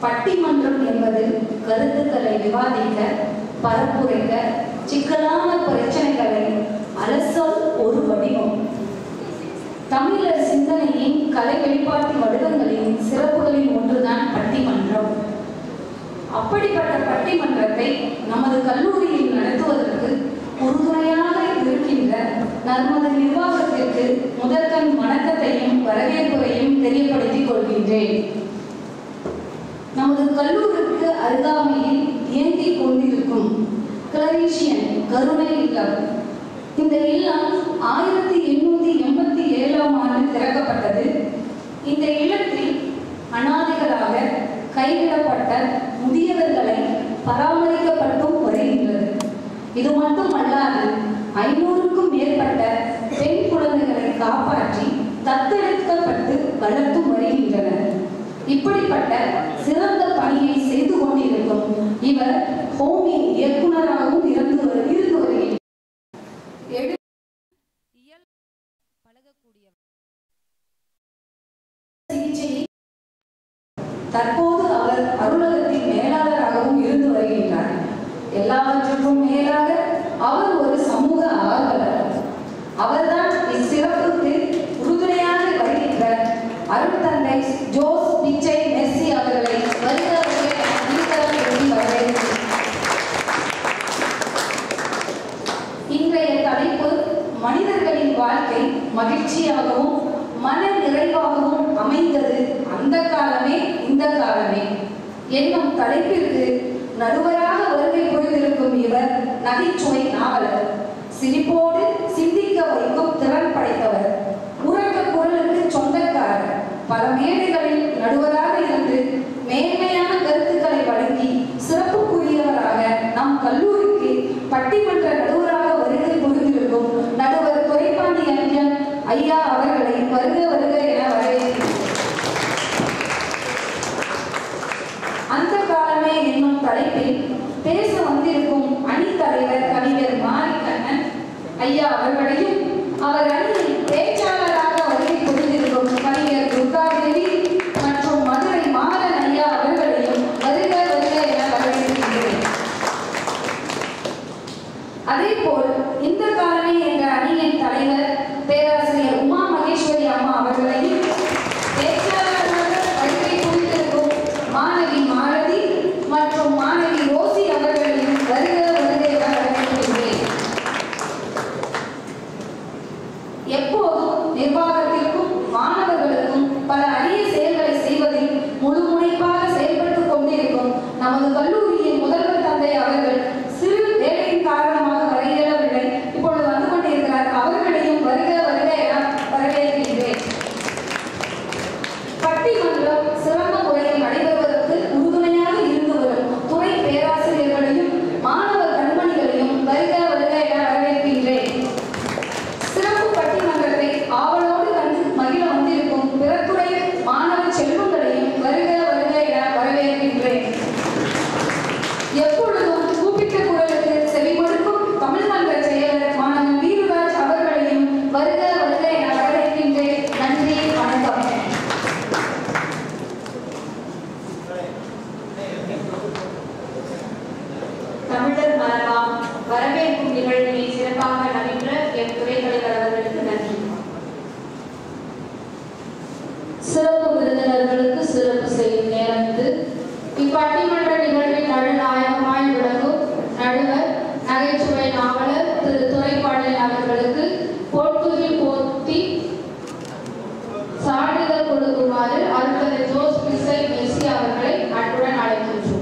பட்டிமன்றம் என்பது கருத்துக்களை விவாதிக்க, பரப்புரைக்க, சிக்கலான பிரச்சனைகளை அலசல் ஒரு வடிவம். தமிழர் சிந்தனையின் கலை வெளிப்பாட்டு வடிவங்களின் சிறப்புகளில் ஒன்றுதான் பட்டிமன்றம். அப்படிப்பட்ட பட்டிமன்றத்தை நமது கல்லூரியில் நடத்துவதற்கு உறுதுணையாக இருக்கின்ற நமது நிர்வாகத்திற்கு முதற்கண் வணக்கத்தையும் வரவேற்புரையும் தெரியப்படுத்திக் கொள்கின்றேன். நமது கல்லூரிக்கு அருகாமையில் இயங்கிக் கொண்டிருக்கும் கிளரீஷியன் கருணை இல்லம். இந்த இல்லம் 1887ஆம் ஆண்டு திறக்கப்பட்டது. இந்த இல்லத்தில் அநாதைகளாக கைவிடப்பட்ட முதியவர்களை பராமரிக்கப்பட்டும் வருகின்றது. இது மட்டுமல்லாது 500க்கும் மேற்பட்ட பெண் குழந்தைகளை காப்பாற்றி தத்தெடுக்கப்பட்டு வளர்த்தும் வருகின்றனர். இப்படிப்பட்ட சிறந்த பணியை செய்து கொண்டிருக்கும் இவர் ஹோமின் இயக்குநராகவும் இருந்து வருகிறார். தற்போது அவர் அலுவலகத்தின் மேலாளராகவும் இருந்து வருகின்றார். எல்லாவற்றுக்கும் மேலாக அவர் ஒரு சமூக ஆர்வலர். அவர்தான் இச்சிறப்புக்கு உறுதுணையாக வருகின்ற அருட்தந்தை ஜோஸ் பிச்சை மெர்சி அவர்களை இன்றைய தலைப்பு மனிதர்களின் வாழ்க்கை மகிழ்ச்சியாகவும் மன நிறைவாகவும் அமைந்தது அந்த காலமே இந்த காலமே என்னும் தலைப்பிற்கு நடுவராக வருகை புரிந்திருக்கும் இவர் நகைச்சுவை நாவலர், சிரிப்போடு சிந்திக்க வைக்கும் திறன் படைத்தவர், உறக்க குரலுக்கு சொந்தக்காரர், பல மேடைகளில் நடுவராக இருந்து மேன்மையான கருத்துக்களை வழங்கி சிறப்புக்குரியவராக நம் கல்லூரிக்கு பட்டிமன்ற நடுவராக வருகை புரிந்திருக்கும் நடுவர் துரைப்பாண்டி ஐயா அவர்களை வருக வருக என வரவேற்கிறேன். அந்த காலமே என்னும் தலைப்பில் பேச வந்திருக்கும் அணி தலைவர் கவிஞர் மாரிக்கண்ணன் ஐயா அவர்களையும் அவர் அணியின் பேச்சாளராக வருகை புரிந்திருக்கும் கவிஞர் துர்காதேவி மற்றும் மதுரை மாறன் ஐயா அவர்களையும் வருக வருக என வரவேற்கிறேன். அதே போல் இந்த காலமே என்ற அணியின் தலைவர் பேராசிரியர் உமா மகேஸ்வரி அம்மா அவர்களையும் பேச்சாளராக வருகை புரிந்திருக்கும் மாணவி மாலதி மற்றும் மாணவி ரோசி அவர்களையும் வருக வருக என வரவேற்கிறேன். எப்போதும் நிர்வாகத்திற்கும் மாணவர்களுக்கும் பல அரிய செயல்களை செய்வதில் முழு முனைப்பாக செயல்பட்டுக் கொண்டிருக்கும் நமது கல்லூரியின் முதல்வர் தந்தை அவர்கள் சிறு வேலையின் காரணமாக வர இயலவில்லை. இப்பொழுது வந்து கொண்டிருக்கிறார். அவர்களையும் வருக வருக என வரவேற்கின்றேன். பட்டிமன்றம் சிறந்த முறையில் நடைபெறுவதற்கு உறுதுணையாக இருந்து வரும் துறை பேராசிரியர்களையும் மாணவர் கண்மணிகளையும் வருக வருக என வரவேற்கின்றேன். சிறப்பு பட்டிமன்றத்தை ஆவலோடு கண்டு மகிழ வந்திருக்கும் பிற துறை மாணவ செல்வங்களையும் வருக வருக என வரவேற்கின்றேன். எப்பொழுதும் கூப்பிட்ட குரலுக்கு செவிமடுக்கும் தமிழ்மன்ற செயலர் மாணவன் வீரராஜ் அவர்களையும் வருக வருக என வரவேற்கின்றேன். நன்றி, வணக்கம். தமிழர் மரபாம் வரவேற்கும் நிகழ்வினை சிறப்பாக நடைபெற என் துறை தலைவர் அவர்களுக்கு நன்றி. சிறப்பு விருந்தினர்களுக்கு சிறப்பு செய்யும் நேரம் இது. இப்பட்டிமன்ற நிகழ்வின் நடுநாயகமாய் விளங்கும் நடுவர் நகைச்சுவை நாவலர் திரு துரைப்பாண்டியன் அவர்களுக்கு போர்த்துகில் போர்த்தி சான்றிதழ் கொடுக்குமாறு அருட்தந்தை ஜோஸ் பிச்சை மெர்சி அவர்களை அன்புடன் அழைக்கின்றோம்.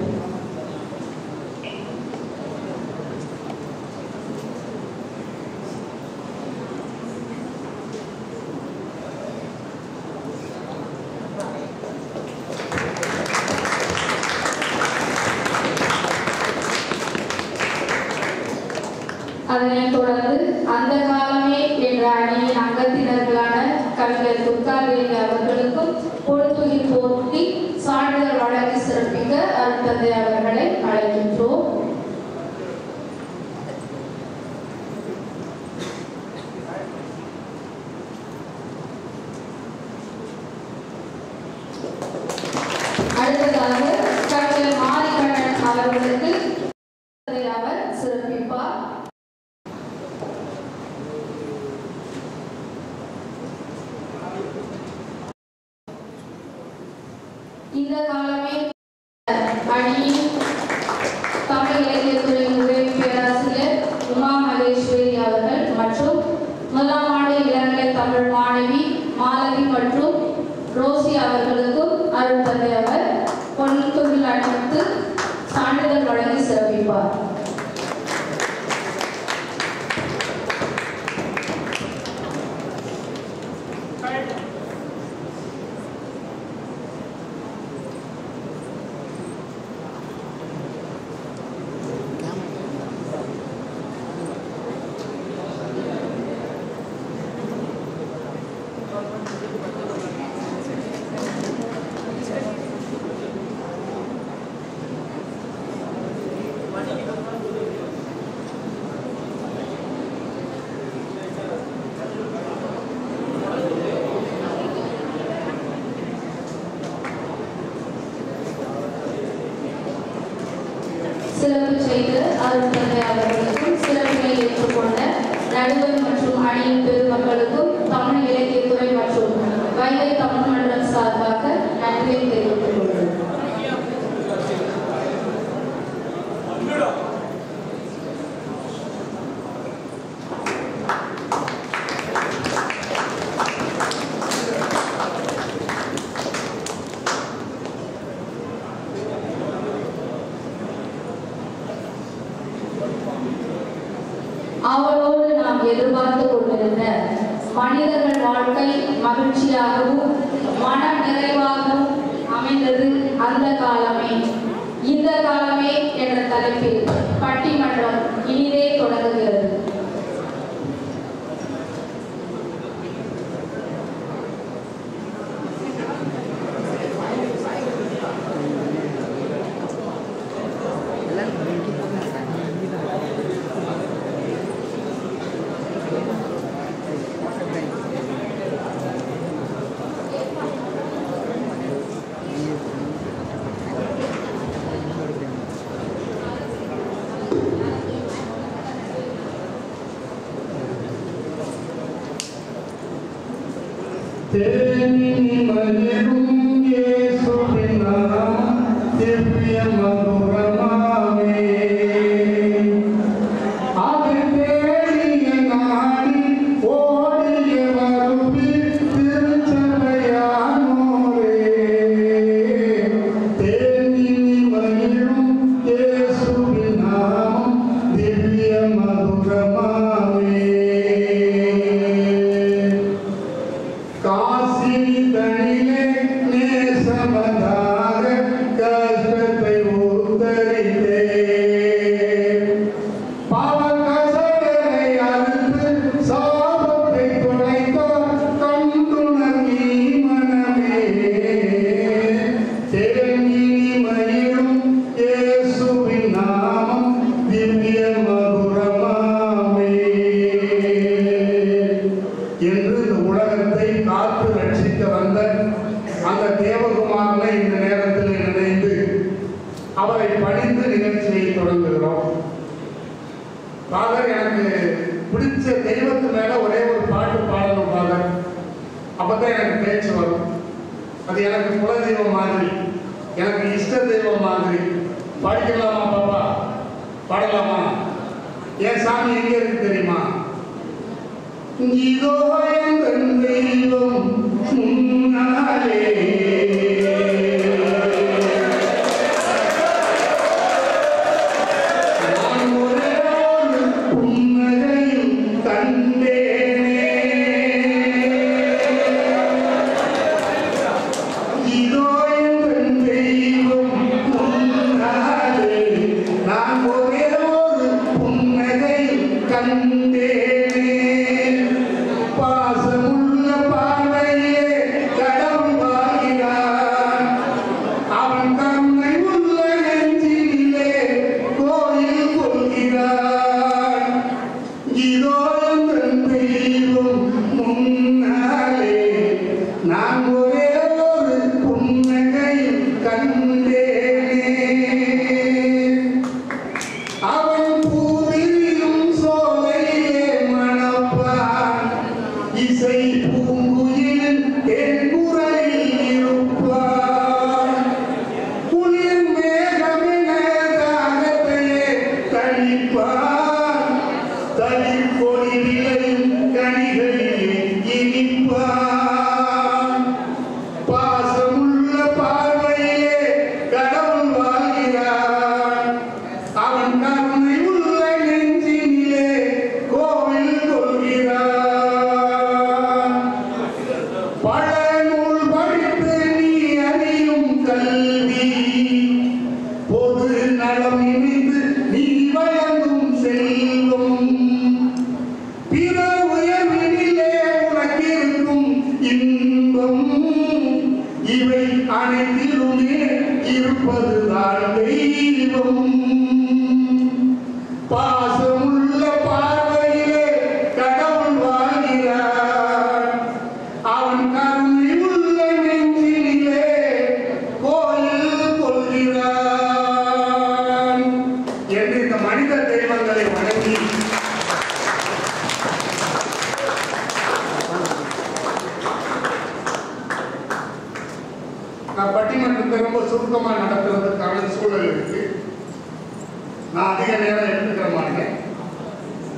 அதனைத் தொடர்ந்து அந்த காலமே என்ற அணியின் அங்கத்தினர்களான கவிஞர் துர்காதேவி அவர்களுக்கும் போர்த்துகில் போர்த்தி சான்றிதழ் வழங்கி சிறப்பிக்க அருட்தந்தை அவர்களை அழைக்கின்றோம். அடுத்ததாக இந்த காலமே அணியின் தமிழ் இலக்கியத்துறை உதவி பேராசிரியர் உமா மகேஸ்வரி அவர்கள் மற்றும் முதலாம் ஆண்டு இளநிலை தமிழ் மாணவி மாலதி மற்றும் ரோசி அவர்களுக்கும் அருள் தந்தை அவர் பொன்தொழில் அணிவித்து சான்றிதழ் வழங்கி சிறப்பிப்பார். சிறப்பு செய்து அருள் தந்தை அவர்களுக்கும் சிறப்பினை ஏற்றுக்கொண்ட நடுவர் மற்றும் அணியின் பெருமக்களுக்கும் தமிழ் இலக்கியத்துறை மற்றும் வைகை தமிழ் மன்றம் சார்பாக நன்றியை தெரிவித்துக் கொள்கிறேன். அவளோடு நாம் எதிர்பார்த்து கொண்டிருந்த மனிதர்கள் வாழ்க்கை மகிழ்ச்சியாகவும் மன நிறைவாகவும் அமைந்தது அந்த காலமே. இந்த காலமே என்ற தலைப்பில் பட்டிமன்றம் இனிதே தொடங்குகிறது. Paz முன்னே இருப்பதுதான் தெய்வம். பாசமுள்ள பார்வையிலே கடவுள் வாழ்கிறார். அவன் கருணை உள்ள நெஞ்சிலே கோயில் கொள்கிறான் என்று இந்த மனித தெய்வங்களை வணங்கி நான் பட்டிமன்றத்தை ரொம்ப சுருக்கமா நடத்துறதுக்கான சூழல் இருக்கு. நான் அதிக நேரம் எடுத்துக்கிற மாட்டேன்.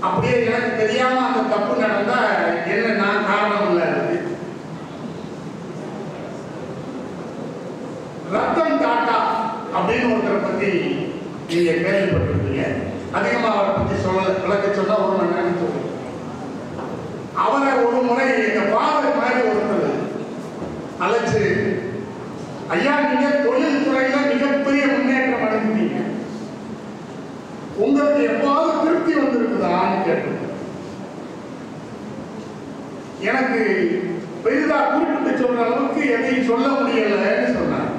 அப்படியே எனக்கு தெரியாம அந்த தப்பு நடந்தா என்ன நான் காரணம் இல்லை. ரத்தன் டாடா அப்படின்னு ஒருத்தரை பத்தி நீங்க கேள்விப்பட்டிருக்கீங்க. அதிகமா அவரை பத்தி விளக்க சொன்னா 1 மணி நேரம் சொல்லுங்க. அவரை ஒரு முறை எங்க ஃபாதர் மாதிரி ஒருத்தர் அழைச்சு, ஐயா நீங்க தொழில் துறையில மிகப்பெரிய முன்னேற்றம் அடைஞ்சிட்டீங்க, உங்களுக்கு எப்பாவது திருப்தி வந்திருக்குதான்னு கேட்டு எனக்கு பெரிதா குறிப்பிட்டு சொல்ற அளவுக்கு எதையும் சொல்ல முடியலன்னு சொன்னாங்க.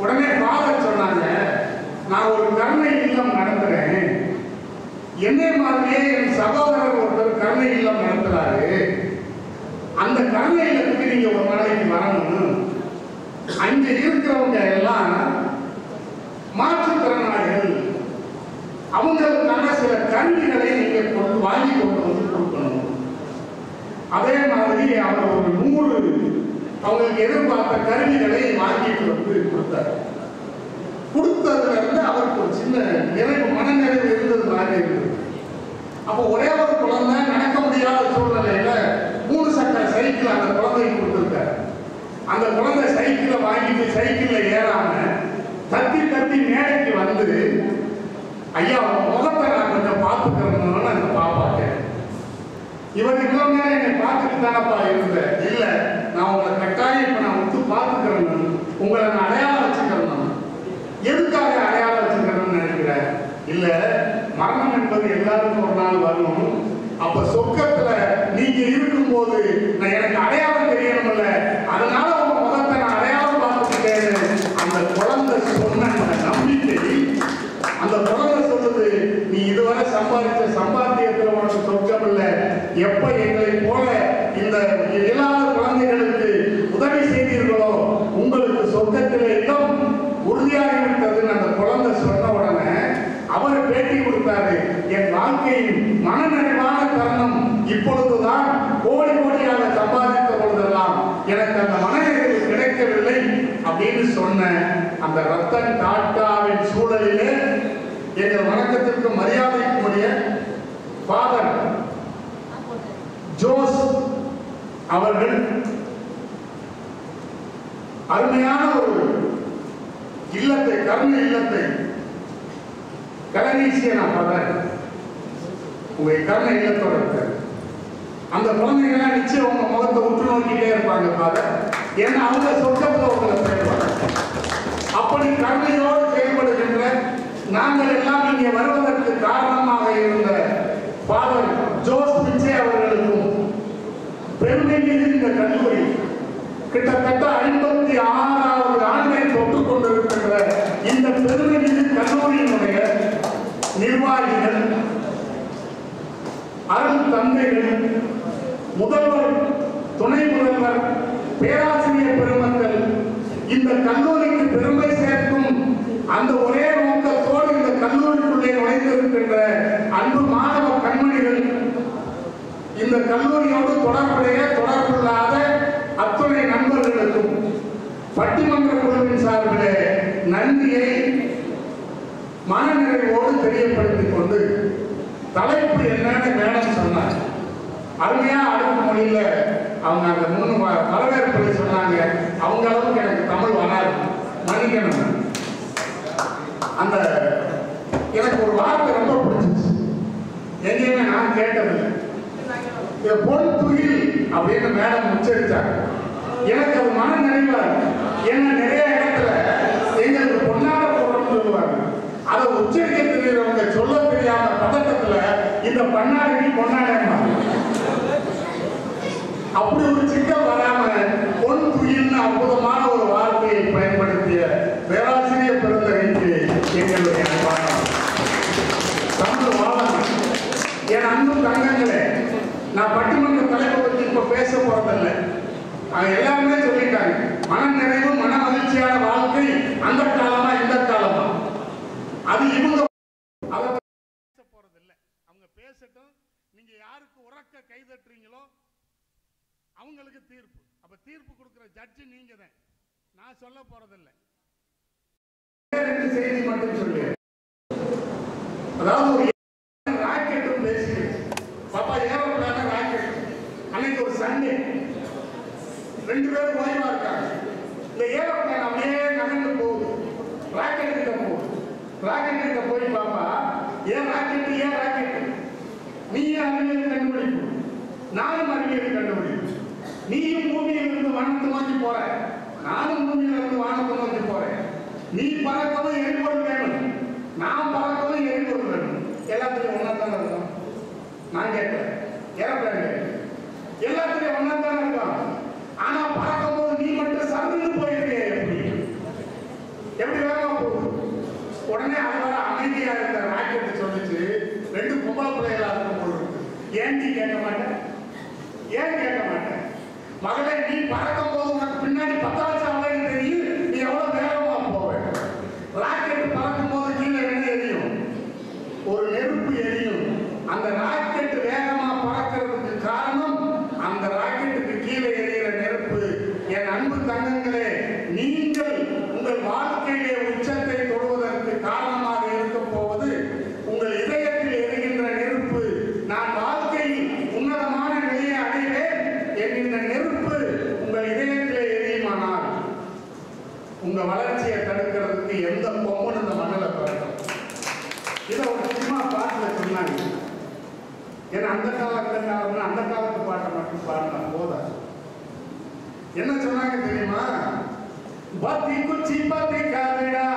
உடனே ஃபாதர் சொன்னாங்க, நான் ஒரு கருணை இல்லம் நடத்துறேன், என்னை மாதிரியே என் சகோதரர் ஒருத்தர் கருணை இல்லம் நடத்துறாரு, அந்த கருணை இல்லத்துக்கு நீங்க ஒரு நாளைக்கு வரணும், அங்க இருக்கிறவங்க எல்லாம் மாற்றுத்திறனாளிகள், அவங்களுக்கான சில கருவிகளை நீங்க வாங்கி கொண்டு வந்து கொடுக்கணும். அதே மாதிரி அவர் ஒரு 100 அவங்களுக்கு எதிர்பார்த்த கருவிகளை வாங்கிட்டு வந்து கொடுத்தார். கொடுத்ததுல இருந்து அவருக்கு ஒரு சின்ன நிறைவு, மனநிறைவு இருந்தது மாதிரி இருந்தது. அப்போ ஒரே ஒரு குழந்தை நடக்க முடியாத சூழ்நிலையில 3 சக்கர சைக்கிள் அந்த குழந்தைக்கு கொடுத்துருக்காரு. அந்த குழந்தை சைக்கிளை வாங்கிட்டு சைக்கிள்ல ஏறாம தத்தி தத்தி மேடைக்கு வந்து, ஐயா முகத்தை நான் கொஞ்சம் பார்த்துக்கிறேன்னு அந்த பாப்பா கேட்டேன். இவர் இவ்வளவு நேரம் என்னை பார்த்துட்டு தானப்பா இருந்தேன். இல்ல, நான் உங்களை கட்டாயம் இப்ப நான் வந்து பார்த்துக்கிறேன், உங்களை நான் அடையாளம் வச்சுக்கிறேன். எதுக்காக அடையாளம் வச்சுக்கிறேன்னு நினைக்கிறேன்? இல்ல, மரணம் என்பது எல்லாருக்கும் ஒரு நாள் வரணும். அப்ப சொர்க்கத்துல நீங்க இருக்கும் போது நான் எனக்கு அடையாளம் தெரியணும்ல, அதனால உங்க முகத்தை நான் அடையாளம் பார்த்துக்கிட்டேன். அந்த குழந்தை சொன்ன அந்த நம்பிக்கை, அந்த குழந்தை சொல்லுது, நீ இதுவரை சம்பாதிச்ச சம்பாத்தியத்துல உனக்கு சொர்க்கம் இல்ல, எப்ப எங்களை போல இந்த இல்லாத குழந்தைகளுக்கு உதவி செய்தீர்களோ உங்களுக்கு சொர்க்கத்திலே இடம் உறுதியாகிவிட்டதுன்னு அந்த குழந்தை சொன்ன உடனே அவர் பேட்டி கொடுத்தாரு, என் வாழ்க்கையின் மனநிறைவான தருணம் இப்பொழுதுதான், கோடி கோடியாக சம்பாதித்த பொழுதெல்லாம் எனக்கு அந்த மனநிறைவு கிடைக்கவில்லை அப்படின்னு சொன்ன அந்த ரத்தன் டாட்டாவின் சூழலிலே எங்கள் வணக்கத்திற்கு மரியாதைக்குரிய ஃபாதர் ஜோஸ் அவர்கள் அருமையான ஒரு இல்லத்தை, கருணை இல்லத்தை, கலனீசியனா ஃபாதர் உங்க கருணை இல்லத்தோட இருக்காரு. அந்த குழந்தைங்கெல்லாம் நிச்சயம் உங்க முகத்தை உற்று நோக்கிட்டே இருப்பாங்க ஃபாதர், ஏன்னா அவங்க சொர்க்கத்துல உங்களை செய்வாங்க. அப்படி கருணையோடு செயல்படுகின்ற நாங்கள் எல்லாம் இங்கே வருவதற்கு காரணமாக இருந்த ஃபாதர் ஜோஸ் பிச்சை அவர்களுக்கும் பெருமை மீது இந்த கல்லூரி கிட்டத்தட்ட 56வது ஆண்டை தொட்டுக் கொண்டிருக்கின்ற இந்த பெருமை மீது கல்லூரியினுடைய நிர்வாகிகள், அருள் தந்தைகள், முதல்வர், துணை முதல்வர், பேராசிரியர் பெருமக்கள், இந்த கல்லூரிக்கு பெருமை சேர்க்கும் அந்த ஒரே நோக்கத்தோடு இந்த கல்லூரிக்குள்ளே நுழைந்திருக்கின்ற அன்பு மாணவ கண்மணிகள், இந்த கல்லூரியோடு தொடர்பில்லாத அத்துணை நண்பர்களுக்கும் பட்டிமன்ற குழுவின் சார்பிலே நன்றியை மனநிறைவோடு தெரியப்படுத்திக் கொண்டு, தலைப்பு என்னன்னு மேடம் சொன்னார். அருமையா அடுத்த மொழியில அவங்க அந்த 3 வரவேற்புகளை சொன்னாங்க. அவங்க அளவுக்கு எனக்கு தமிழ் வராது, மன்னிக்கணும். அந்த எனக்கு ஒரு வார்த்தை ரொம்ப பிடிச்சிச்சு, எங்கேயுமே நான் கேட்டதில்லை. பொன் துயில் அப்படின்னு மேடம் உச்சரிச்சாங்க. எனக்கு அது மன நிறைவா இருக்கு. ஏன்னா நிறைய இடத்துல எங்களுக்கு பொன்னாட பொருள்னு சொல்லுவாங்க, அதை உச்சரிக்க தெரியுறவங்க சொல்ல தெரியாத பதட்டத்துல இந்த பண்ணாடி பொன்னாட அப்படி ஒரு சிக்கல் வராம பொன் துயில்னு அற்புதமான ஒரு வார்த்தையை பயன்படுத்தி இருக்கக்கூடிய பேராசிரியர் பெருந்தகைக்கு எங்களுடைய அன்பான தமிழ் வாழணும். என் அன்பு தங்கங்களே, நான் பட்டிமன்ற தலைவர் பற்றி இப்ப பேச போறதில்லை. எல்லாருமே சொல்லிட்டாங்க, மன நிறைவு மன மகிழ்ச்சியான வாழ்க்கை அந்த காலமா இந்த காலமா, அது இவங்க அதை பேச போறதில்லை. அவங்க பேசட்டும். நீங்க யாருக்கு உறக்க கைதட்டுறீங்களோ அவங்களுக்கு தீர்ப்பு. அப்ப தீர்ப்பு கொடுக்கிற ஜட்ஜி நீங்க தான், நான் சொல்ல போறதில்லை. செய்தி மட்டும் சொல்லு. அதாவது ஒரு ராக்கெட்டும் பேசிடுச்சு. பாப்பா ஏரோப்ளான ராக்கெட். அன்னைக்கு ஒரு சண்டே, 2 பேரும் ஓய்வா இருக்காங்க. இந்த ஏரோப்ளான் அப்படியே நகர்ந்து போகுது, ராக்கெட் கிட்ட போகுது. ராக்கெட் கிட்ட போய் பாப்பா, ஏன் ராக்கெட் ஏன் ராக்கெட், நீயும் அறிவியல் கண்டுபிடிப்பு, நானும் அறிவியல் கண்டுபிடிப்பு. நீயும் பூமியில இருந்து வானத்தை நோக்கி போற, நானும் பூமியில இருந்து வானத்தை நோக்கி போறேன். நீ பறக்கவும் எரிபொருள் வேணும், நான் பறக்கவும் எரிபொருள் வேணும். எல்லாத்துலயும் ஒன்னாத்தான் இருக்கும். நான் கேட்கிறேன், ஏரோப்ளான் எல்லாத்துலயும் ஒன்னாத்தான் இருக்கும். ஆனா பறக்கும் போது நீ மட்டும் சதுர்ந்து போயிருக்கே, எப்படி வேகமா போகுது. உடனே அது அமைதியா இருந்த ராக்கெட் சொல்லிச்சு, 2 பொம்பளை பிள்ளைகளா இருக்கும் போது ஏன் நீ கேட்க மாட்டேன், ஏன் கேட்க மாட்டேன். மகளே, நீ பறக்கும் போது உனக்கு பின்னாடி 10,000 அவளையும் தெரியும், நீ எவ்வளவு வேகமா போவேன். ராக்கெட் பறக்கும் போது கீழே என்ன எரியும், ஒரு நெருப்பு எரியும். அந்த ராக்கெட் வேகமா பறக்கிறதுக்கு காரணம் அந்த ராக்கெட்டுக்கு கீழே எரிகிற நெருப்பு. என் அன்பு தங்கங்களே, நீங்கள் உங்கள் வாழ்க்கையிலே உச்சத்தை தொடுவதற்கு காரணமாக இருக்க போவது உங்கள் இதயத்தில் எரிகின்ற நெருப்பு. நான் வாழ்க்கையில் உன்னதமான நிலையை அடைவேன் என்கின்ற நெருப்பு உங்கள் இதயத்திலே எரியுமானால் உங்க வளர்ச்சியை தடுக்கிறதுக்கு எந்த பொம்மன் இந்த மண்ணில் பிறக்கும். இதை ஒரு சினிமா பாட்டுல சொன்னாங்க. ஏன்னா அந்த காலத்துல அந்த காலத்து பாட்டை மட்டும் பாடினா போதாது. என்ன சொன்னாங்க தெரியுமா? பத்தி குச்சி பத்தி காவிடா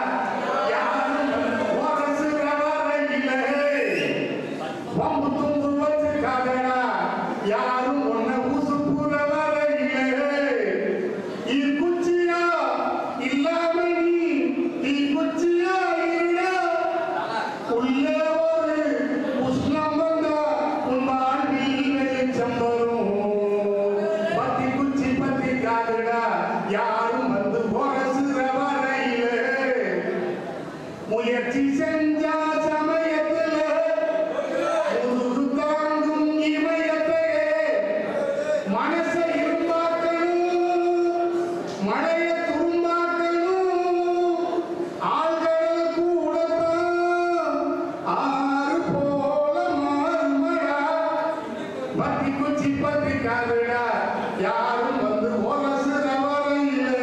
யாரும் வாரசு ரவாரையிலே வம்பு தும்பு வச்சு காவிடா யாரும் ஒன்ன ஊசு பூர வரையிலே இது குச்சியா இல்லாம நீ குச்சியா இருடா உள்ளே ஒரு உஷ்ணம் வந்தா உன் வாழ்வில் வெளிச்சம் வரும். பத்தி குச்சி பத்தி காவிடா யாரும் வந்து வாரசு ரவாரையிலே முயற்சி செஞ்சா சமயத்துல முதுகு தாங்கும் இமயத்தையே மனசை இரும்பாக்கணும், மழைய துரும்பாக்கணும், ஆள்கள் கூடத்தான் ஆறு போல மாறுமடா. பத்தி குச்சி பத்தி காவிடா யாரும் வந்து ஓரசு ரவாரையிலே.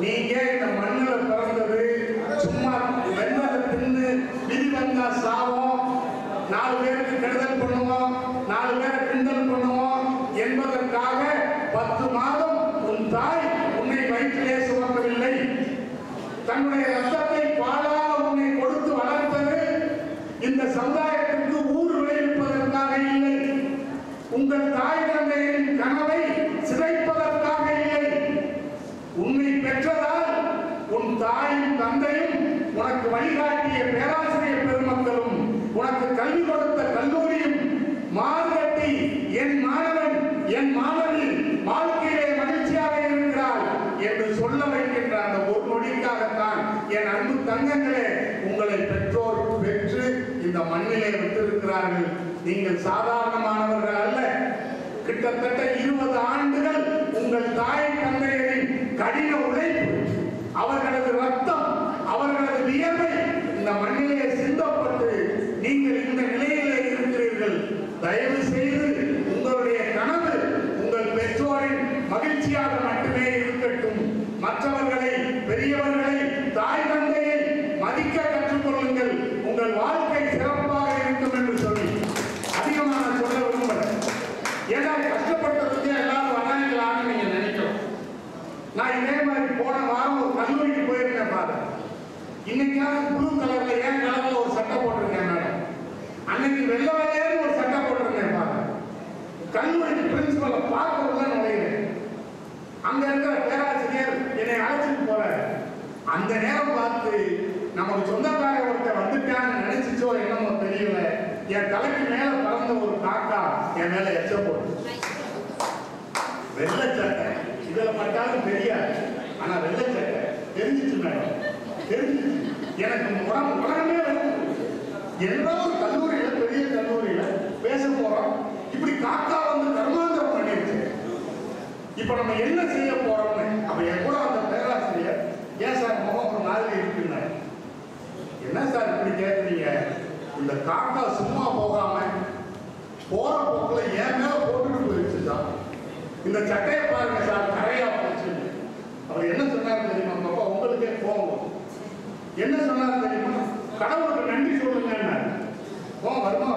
நீங்க இந்த மண்ணில பிறந்தது சும்மா வெண்ணதை தின்னு விதி வந்தா சாவோம், 4 பேருக்கு கெடுதல் பண்ணுவோம், 4 பேரை கிண்டல் பண்ணுவோம் என்பதற்காக 10 மாதம் உன் தாய் உன்னை வயிற்றிலே சுமக்கவில்லை. தன்னுடைய ரத்தத்தை பாலாக உன்னை கொடுத்து வளர்த்தது இந்த சமுதாயத்திற்கு ஊர் விளைவிப்பதற்காக இல்லை, உங்கள் தாய் தந்தையின் கனவை சிதைப்பதற்காக இல்லை. உன்னை பெற்றதால் உன் தாயும் தந்தையும் உனக்கு வழிகாட்டிய பேராசிரியர் பெருமக்களும் உனக்கு கல்வி கொடுத்த கல்லூரியும் மாறுகட்டி என் மாணவன் என் மாணவி வாழ்க்கையிலே மகிழ்ச்சியாக இருக்கிறார் என்று சொல்ல வைக்கின்ற அந்த ஒரு நொடிக்காகத்தான் என் அன்பு தங்கங்களே உங்களை பெற்றோர் பெற்று இந்த மண்ணிலே விட்டிருக்கிறார்கள். நீங்கள் சாதாரணமானவர்கள் அல்ல. கிட்டத்தட்ட 20 ஆண்டுகள் உங்கள் தாய் தந்தையரின் கடின உழைப்பு, அவர்களது ரத்தம், அவர்களது வியர்வை இந்த மண்ணிலே சிந்தப்பட்டு நீங்கள் இந்த நிலையிலே இருக்கிறீர்கள். தயவு செய்து உங்களுடைய கனவு உங்கள் பெற்றோரின் மகிழ்ச்சியாக மட்டுமே இருக்கட்டும். மற்றவர்களை, பெரியவர்களை, தாய் தந்தையை மதிக்க கற்றுக்கொள்ளுங்கள். உங்கள் வாழ்க்கை சிறப்பாக இருக்கும் என்று சொல்லி அதிகமாக சொல்ல விரும்புகிறேன். ஏன்னா கஷ்டப்பட்டதுக்கு எல்லாரும் அந்த நேரம் பார்த்து நமக்கு சொந்தக்கார ஒருத்தர் வந்துட்டான்னு நினைச்சிச்சோ என்னமோ தெரியல, என் தலைக்கு மேல பறந்த ஒரு காக்கா என் மேல எச்ச போட்டு. வெள்ளை சட்டை இதுல பட்டாலும் தெரியாது, ஆனா வெள்ளை சட்டை தெரிஞ்சிச்சு மேடம், தெரிஞ்சிச்சு. எனக்கு உடனே எல்லா ஒரு கல்லூரியில, பெரிய கல்லூரியில பேச போறோம், இப்படி காக்கா வந்து கர்மாந்திரம் பண்ணிருச்சு. இப்ப நம்ம என்ன செய்ய போறோம்னு அப்ப என் கூட அந்த பேராசிரியர், ஏன் சார் முகம் ஒரு மாதிரி இருக்குங்க, என்ன சார் இப்படி கேட்குறீங்க, இந்த காக்கா சும்மா போகாம போற போக்குல ஏன் மேல போட்டுட்டு போயிடுச்சுதான், இந்த சட்டையை பாருங்க சார் கரையா போச்சு. அவர் என்ன சொன்னார் தெரியுமா, அப்பா உங்களுக்கே போகும், என்ன சொன்னார் தெரியுமா, கடவுளுக்கு நன்றி சொல்லுங்க, வருமா.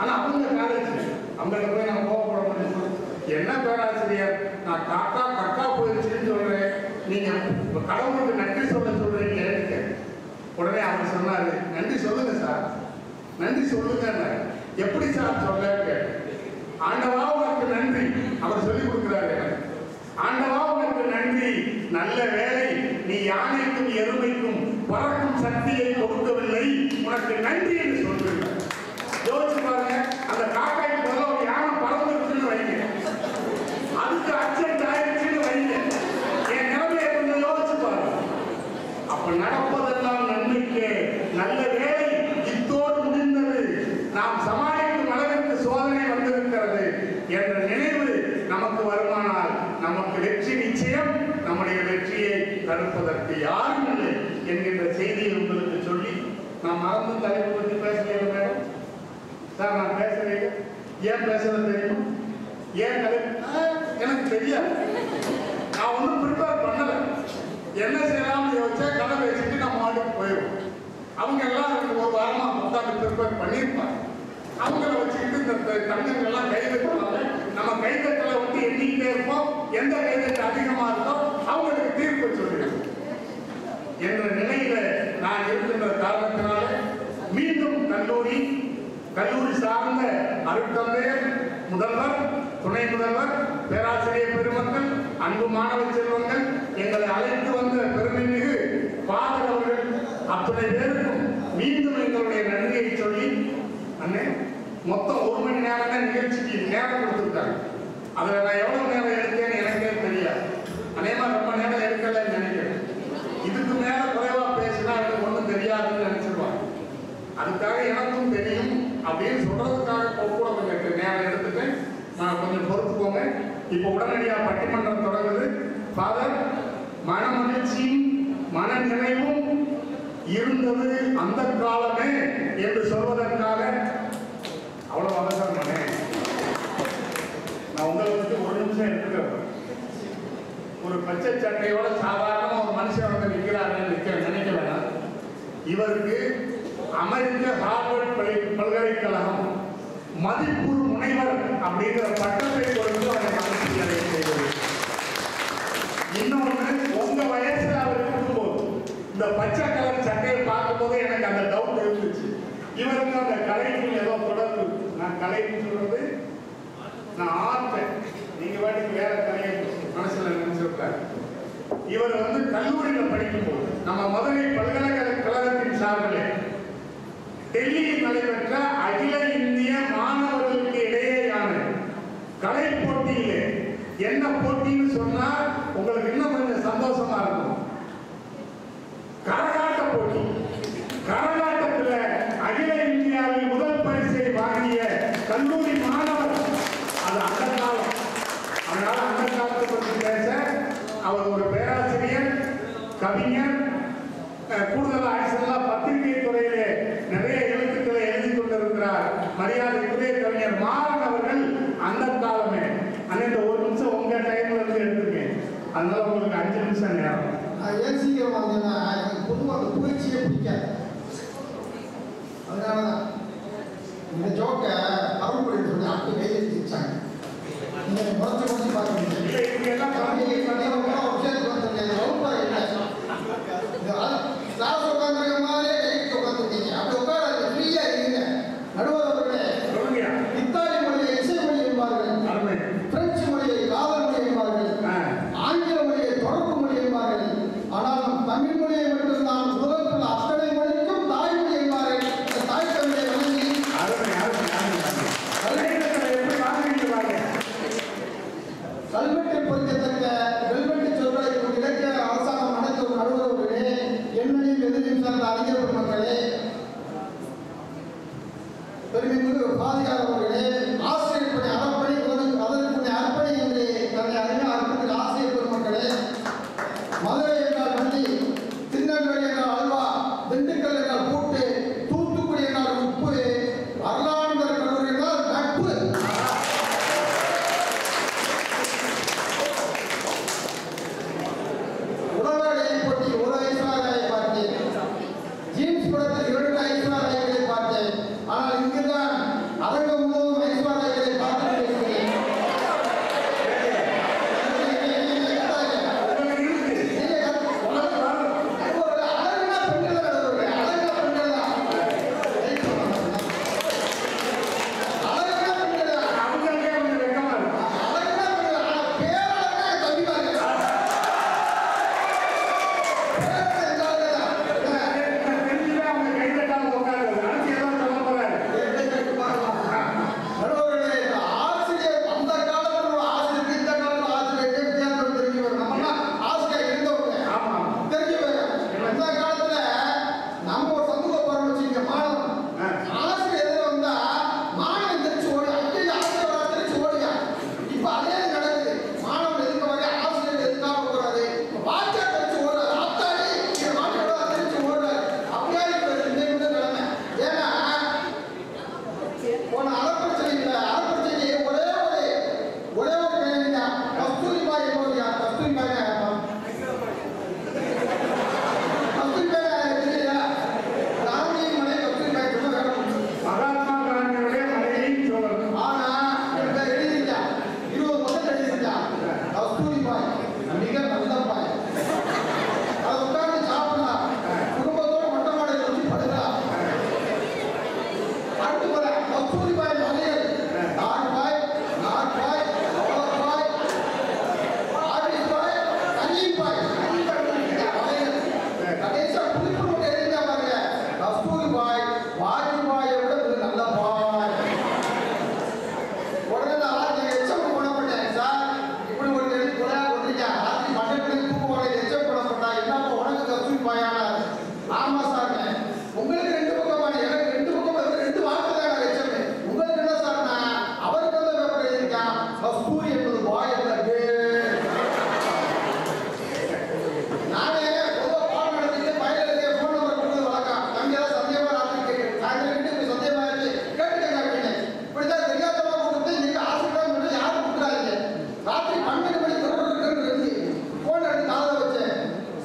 ஆனா அவங்க காலேஜ் அவங்களுக்கு போய் நான் கோவப்பட முடியும், என்ன பேராசிரியர் நான் காக்கா கக்கா போயிடுச்சுன்னு சொல்றேன், நீங்க கடவுளுக்கு நன்றி சொல்றீங்க. உடனே அவர் சொன்னாரு, நன்றி சொல்லுங்க சார், நன்றி சொல்லுங்க. எப்படி சார் சொல்ல, ஆண்டவா உனக்கு நன்றி, அவர் சொல்லிக் கொடுக்கிறாரு, ஆண்டவா உனக்கு நன்றி, நல்ல வேலை நீ யானைக்கும் எருமைக்கும் பறக்கும் சக்தியை கொடுக்கவில்லை, உனக்கு நன்றி என்று சொல்றீங்க. யோசிச்சு பாருங்க, அந்த காக்காய்க்கு பதிலாக ஒரு யானை பறந்துருக்குன்னு வைங்க, அதுக்கு அக்சென்ட் ஆயிடுச்சுன்னு வைங்க, என் நிலைமையை கொஞ்சம் யோசிச்சு பாருங்க. அப்ப நடப்பதெல்லாம் நன்மைக்கு, நல்ல வேலை இத்தோடு முடிந்தது, நாம் சமாளிக்கும் அளவிற்கு சோதனை வந்திருக்கிறது என்ற நினைவு நமக்கு வருமானால் நமக்கு வெற்றி நிச்சயம், நம்முடைய வெற்றியை தடுப்பதற்கு யாரும் இல்லை என்கின்ற செய்தியை உங்களுக்கு சொல்லி, நான் மறந்து தலைப்பு பற்றி பேசுகிறேன் மேடம் சார், நான் பேசுறேன், ஏன் பேசுறது தெரியும், ஏன் எனக்கு தெரியாது, நான் ஒன்றும் ப்ரிப்பேர் பண்ணல, என்ன செய்யலாம்னு யோசிச்சா கதை வச்சுட்டு நம்ம மாட்டுக்கு போயிடும். அவங்க எல்லாம் ஒரு வாரமா புத்தாண்டு ப்ரிப்பேர் பண்ணியிருப்பாங்க, அவங்கள வச்சுக்கிட்டு இந்த தங்கங்கள்லாம் கைதட்டுவாங்க, நம்ம கைதட்டலை வந்து எண்ணிக்கிட்டே இருப்போம், எந்த கைதட்டு அதிகமா இருக்கோ அவங்களுக்கு தீர்ப்பு சொல்லிடுவோம் என்ற நிலையில நான் இருக்கின்ற காரணத்தினால மீண்டும் கல்லூரி சார்ந்த அருட்தந்தையர், முதல்வர், துணை முதல்வர், பேராசிரியர் பெருமக்கள், அன்பு மாணவ செல்வங்கள், எங்களை அழைத்து வந்த பெருமைமிகு பாதர் அவர்கள் அத்தனை பேருக்கும் மீண்டும் எங்களுடைய நன்றியை சொல்லி, அண்ணே மொத்தம் 1 மணி நேரம் தான் நிகழ்ச்சிக்கு நேரம் கொடுத்துருக்காங்க, அதுல நான் எவ்வளவு நேரம் எடுத்தேன்னு எனக்கே தெரியாது, அநேகமா ரொம்ப நேரம் எடுக்கலன்னு நினைக்கிறேன். இதுக்கு மேல குறைவா பேசினா எனக்கு ஒன்றும் தெரியாதுன்னு நினைச்சிருவாங்க, அதுக்காக எனக்கும் தெரியும் அப்படின்னு சொல்றதுக்காக கூட கொஞ்சம் நேரம் எடுத்துட்டு நான் கொஞ்சம் பொறுத்துக்கோங்க. இப்போ உடனடியாக பட்டிமன்றம் தொடங்குது. ஃபாதர், மன மகிழ்ச்சியும் மன நிறைவும் இருந்தது அந்த காலமே என்று சொல்வதற்காக அவ்வளவு அவசரம் பண்ணே, நான் உங்களுக்கு 1 நிமிஷம் எடுத்துக்கிறேன். ஒரு பச்சை சட்டையோட சாதாரண ஒரு மனுஷன் வந்து நிற்கிறாருன்னு நினைக்க வேணாம். இவருக்கு அமெரிக்க ஹார்வர்ட் பல்கலைக்கழகம் மதிப்புறு முனைவர் அப்படிங்கிற பட்டத்தை கொடுத்து அவரை மகிழ்ச்சி அடைய செய்தது. இன்னொன்று, உங்க வயசுல அவர் இருக்கும்போது இந்த பச்சை கலர் சட்டையை பார்க்கும் போது எனக்கு அந்த டவுட் இருந்துச்சு, இவருக்கு அந்த கலைக்கும் ஏதோ தொடர்பு. நான் கலைன்னு சொல்றது நான் ஆர்ட், நீங்க வாட்டிக்கு வேற கலையை மனசுல நினைச்சிருக்காரு. இவர் வந்து கல்லூரியில படிக்கும் போது நம்ம மதுரை பல்கலைக்கழகத்தின் சார்பில் டெல்லியில் நடைபெற்ற அகில இந்திய மாணவர்களுக்கு இடையேயான கலை போட்டியிலே, என்ன போட்டின்னு சொன்னா உங்களுக்கு இன்னும் கொஞ்சம் சந்தோஷமா இருக்கும், கரகாட்ட போட்டி. கரகாட்டத்தில் அகில இந்தியாவில் முதல் பரிசை வாங்கிய கல்லூரி மாணவர். அது அந்த காலம், அதனால அந்த காலத்தை பற்றி பேச அவர் ஒரு பேராசிரியர், கவிஞர், கூடுதல் ஆய்ச்சலா பத்திரிகை துறையிலே நிறைய எழுத்துக்களை எழுதி கொண்டிருக்கிறார். மரியாதைக்குரிய கவிஞர் மாறன் அவர்கள் அந்த காலமே. அந்த 1 நிமிஷம் உங்க டைம்ல இருந்து எடுத்துருக்கேன், அதனால உங்களுக்கு 5 நிமிஷம் நேரம். ஏன் சீக்கிரம் வந்தேன்னா எனக்கு பொதுவாக புகழ்ச்சியே பிடிக்காது, அதனாலதான் இந்த ஜோக்கை அருள்படி சொல்லி அப்படி கையில் வச்சாங்க. நீங்க முறைச்சு பார்க்க முடியும், உட்காந்துருக்க மாதிரியே கைக்கு உட்காந்துருக்கீங்க, அப்படி உட்கார ஃப்ரீயா இருங்க. நடுவர்களே, இத்தாலி மொழியை இசை மொழி என்பார்கள், பிரெஞ்சு மொழியை காவல் மொழி என்பார்கள், ஆங்கில மொழியை தொடர்பு மொழி என்பார்கள். ஆனால் நம் தமிழ்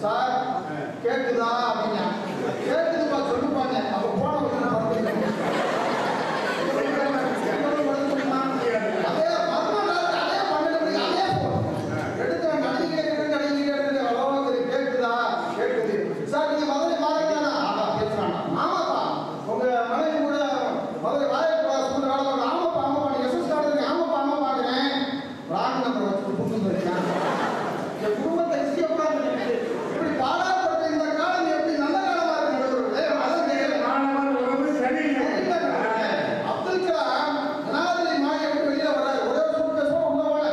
சார் கேட்குதா அப்படின்னா கேட்குதுப்பா சொல்லுப்பாங்க. அப்போ போன உடனே அதே மறுநாள் அதே 12 மணிக்கு அதே போன் எடுத்து நடிகை அளவுக்கு கேட்குதா கேட்குது. சார் நீங்க மதுரை மாறிட்டானா பேசுறானா? ஆமாப்பா உங்க மனைவி கூட மதுரை வாயப்பா ஸ்கூல்ல வேலை பார்க்க. ஆமாப்பா ஆமாப்பா நீங்க எஸ்எஸ் கார்டு ஆமாப்பா ஆமா பாக்குறேன். ராங் நம்பர் வச்சு புண்ணு சொல்லிட்டான். என் குடும்பத்தை இப்படி பாடாப்பட்ட இந்த காலம் எப்படி நல்ல காலமா இருக்கு. அப்துல் கலாம் ஜனாதிபதி மாளிகை விட்டு வெளியில வர்றாரு. ஒரே சூட்கேஸோ உள்ள போல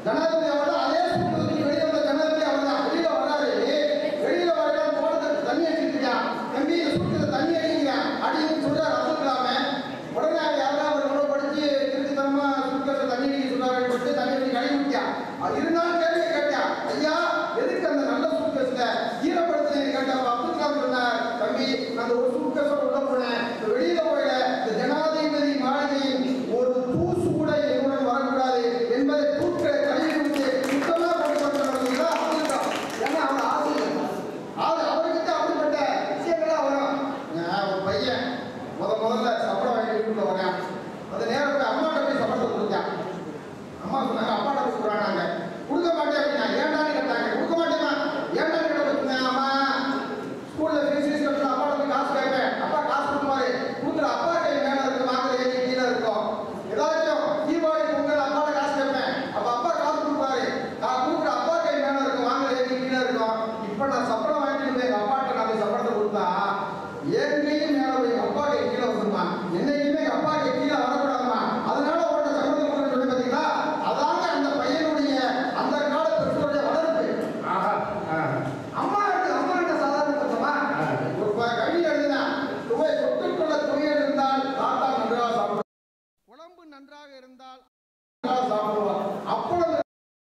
ஜனாதிபதி அவர்தான். அதே சூட்கேஸ் வெளியில வந்த ஜனாதிபதி அவர்தான். வெளியில வர்றாரு. வெளியில வர போனதுக்கு தண்ணி அடிச்சிருக்கான். தம்பி இந்த சூட்கேஸ தண்ணி அடிக்கிறான் அப்படின்னு சொல்றாரு அப்துல் கலாம. உடனே யாராவது ஒரு படிச்சு திருச்சித்தனமா சூட்கேஸ தண்ணி அடிக்க சொல்றாரு. தண்ணி அடிச்சு கழுவி விட்டான். இருந்தாலும் கேள்வி கேட்டான். ஐயா எதுக்கு அந்த நல்ல சூட்கேஸ்ல ஈரப்படுத்தினு கேட்டா அப்துல் கலாம் சொன்னார், தம்பி அந்த ஒரு சூட்கேஸோட உள்ள போனேன். வெளியில போயிட இந்த ஜனாதிபதி மாளிகையின் ஒரு தூசு கூட என்னுடன் வரக்கூடாது என்பதை தூட்களை கழுவி விட்டு சுத்தமா கொண்டு வந்தா அப்துல் கலாம். ஏன்னா அவர் ஆசிரியர் அவர்கிட்ட அப்படிப்பட்ட விஷயங்கள்லாம் வரும். ஒரு பையன் முதல்ல சம்பளம் வாங்கி வீட்டுக்குள்ள வரேன். அந்த நேரம் போய் அம்மாட்ட போய் சம்பளத்தை கொடுத்தேன். அம்மா சொன்னாங்க அப்பாட்ட போய் கொடுறாங்க. கொடுக்க மாட்டேன் அப்படின்னா ஏன்டான்னு கேட்டாங்க. கொடுக்க மாட்டேமா ஏன்டான்னு கேட்ட அம்மா ஸ்கூல்ல ஃபீஸ் கட்டணும். அப்பாட்ட போய் காசு கேட்பேன். அப்பா காசு கொடுப்பாரு. கொடுக்குற அப்பா கை மேல இருக்கு வாங்குற ஏறி கீழே இருக்கும். ஏதாச்சும் தீபாவளி பொங்கல் அப்பாட்ட காசு கேட்பேன். அப்ப அப்பா காசு கொடுப்பாரு. கொடுக்குற அப்பா கை மேல இருக்கும் வாங்குற ஏறி கீழே இருக்கும். இப்ப நான் சம்பளம் வாங்கிட்டு எங்க அப்பாட்ட நான் சம்பளத்தை கொடுத்தா என் கையும் மேல போய் எங்க அப்பா கை கீழே வந்துருமா. என்னைக்குமே எங்க அப்பா கை கீழே வரக்கூடாதுமா. அதனால உடனே சம்பளத்தை கொடுக்க சொல்லி பார்த்தீங்களா. அதாங்க அந்த பையனுடைய அந்த கால பெற்றோருடைய வளர்ப்பு. அம்மா சாதாரண கருமா ஒரு கவிதை எழுதினா துவை தொட்டுக்கொள்ள துவையல் இருந்தால் தாத்தா நன்றாக சாப்பிடுவார். உடம்பு நன்றாக இருந்தால் சாப்பிடுவான். அப்பொழுது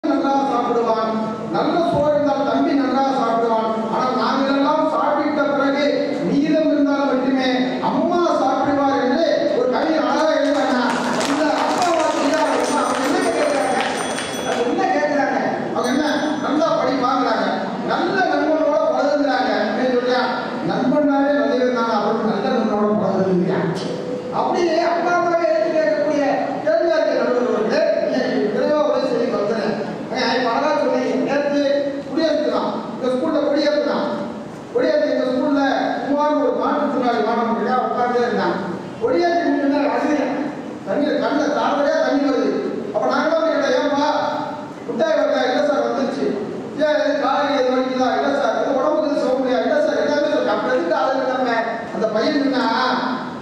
நன்றாக சாப்பிடுவான். நல்ல சோறு இருந்தால் தம்பி நன்றாக சாப்பிடுவான். ஆனால் நாங்கள் எல்லாம் சாப்பிட்ட பிறகு மீதம் இருந்தால் மட்டுமே அம்மா சாப்பிடுவார் என்று ஒரு கவி அழகாக எழுதாங்க. அந்த அப்பா வார்த்தையா அவங்க என்ன கேட்கிறாங்க? என்ன கேட்கிறாங்க? அவங்க என்ன நல்லா படிப்பாங்கிறாங்க. நல்ல நண்பனோட பழகுங்கிறாங்க அப்படின்னு சொல்லியா. நண்பனாவே நல்லது இருந்தாங்க அவருக்கு நல்ல நண்பனோட பழகுங்க. அப்படியே அப்பா அம்மாவே எடுத்து கேட்கக்கூடிய கேள்வியா இருக்கு. நண்பர்களே விரைவா உரை சொல்லி வந்துடுறேன். அழகா சொன்னீங்க. நேற்று குடியேற்றுதான் இந்த ஸ்கூல்ல குடியேற்றுதான் குடியேற்று இந்த ஸ்கூல்ல சுமார் ஒரு மாற்றுத்திறனாளி மாணவர்கள் உட்கார்ந்தே இருந்தாங்க. குடியேற்றி முன்னே அழுகிறேன். தண்ணீர் கண்ணில் தாழ்வடையா தண்ணி வருது. அப்ப நாங்களும் கேட்டேன் ஏன்பா முட்டாய் வரல? இல்லை சார் வந்துருச்சு. ஏன் இது காலையில் எது வரைக்குதா? இல்லை சார் இது உடம்புக்கு சொல்ல முடியாது. இல்லை சார் எல்லாமே சொல்ல. அப்படி எதுக்கு ஆளுங்க அந்த பையன் சொன்னா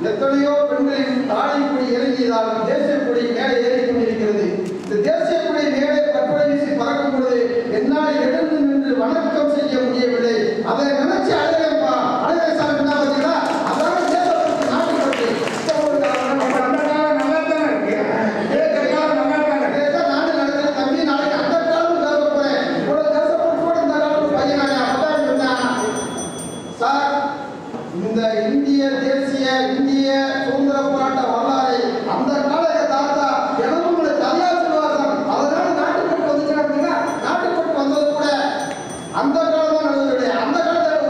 எத்தனையோ பெண்களின் தாழை கொடி இறங்கியதால் தேசிய கொடி மேலே ஏறி கொண்டிருக்கிறது. இந்த தேசிய கொடி மேலே கற்பனை வீசி பறக்கும் பொழுது என்னால் எழுந்து நின்று வணக்கம் செய்ய முடியவில்லை. அதை நினைச்சு அழுகிறேன்ப்பா. அழுகை சார் என்ன பார்த்தீங்களா? அதாவது தேசப்பட்டு நாட்டுப்பட்டு நாடு நடக்கிற தம்பி நாளைக்கு அந்த காலம் கருவ போறேன். இவ்வளவு தேசப்பட்டு கூட இந்த காலம் பையனாங்க. அப்பதான் சொன்னா சார் இந்த இந்திய தேசிய இந்திய சுதந்திர போராட்ட வரலாறை அந்த கால தாத்தா தினமும் கதையா சொல்லுவார் சார். அதனால நாட்டுப்பட்டு வந்துச்சு அப்படின்னா நாட்டுப்பட்டு வந்தது கூட அந்த காலம் தான் நடந்தது. அந்த காலத்தில்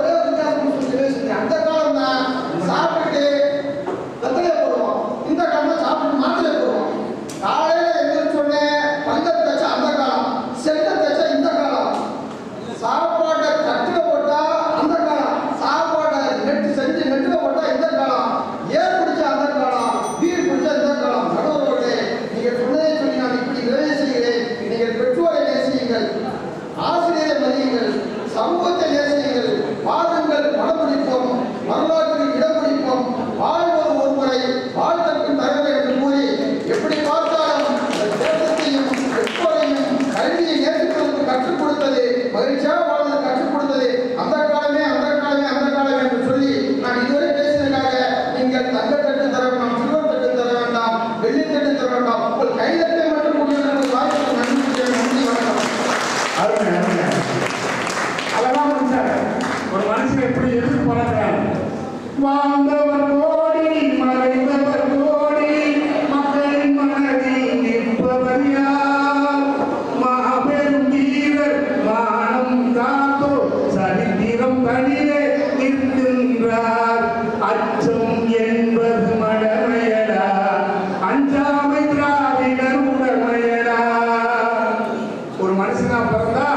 தனியே நிற்கின்றார். அச்சம் என்பது மடமையடா, அஞ்சாமை திராவிடர் உடமையடா. ஒரு மனுஷனா பிறந்தா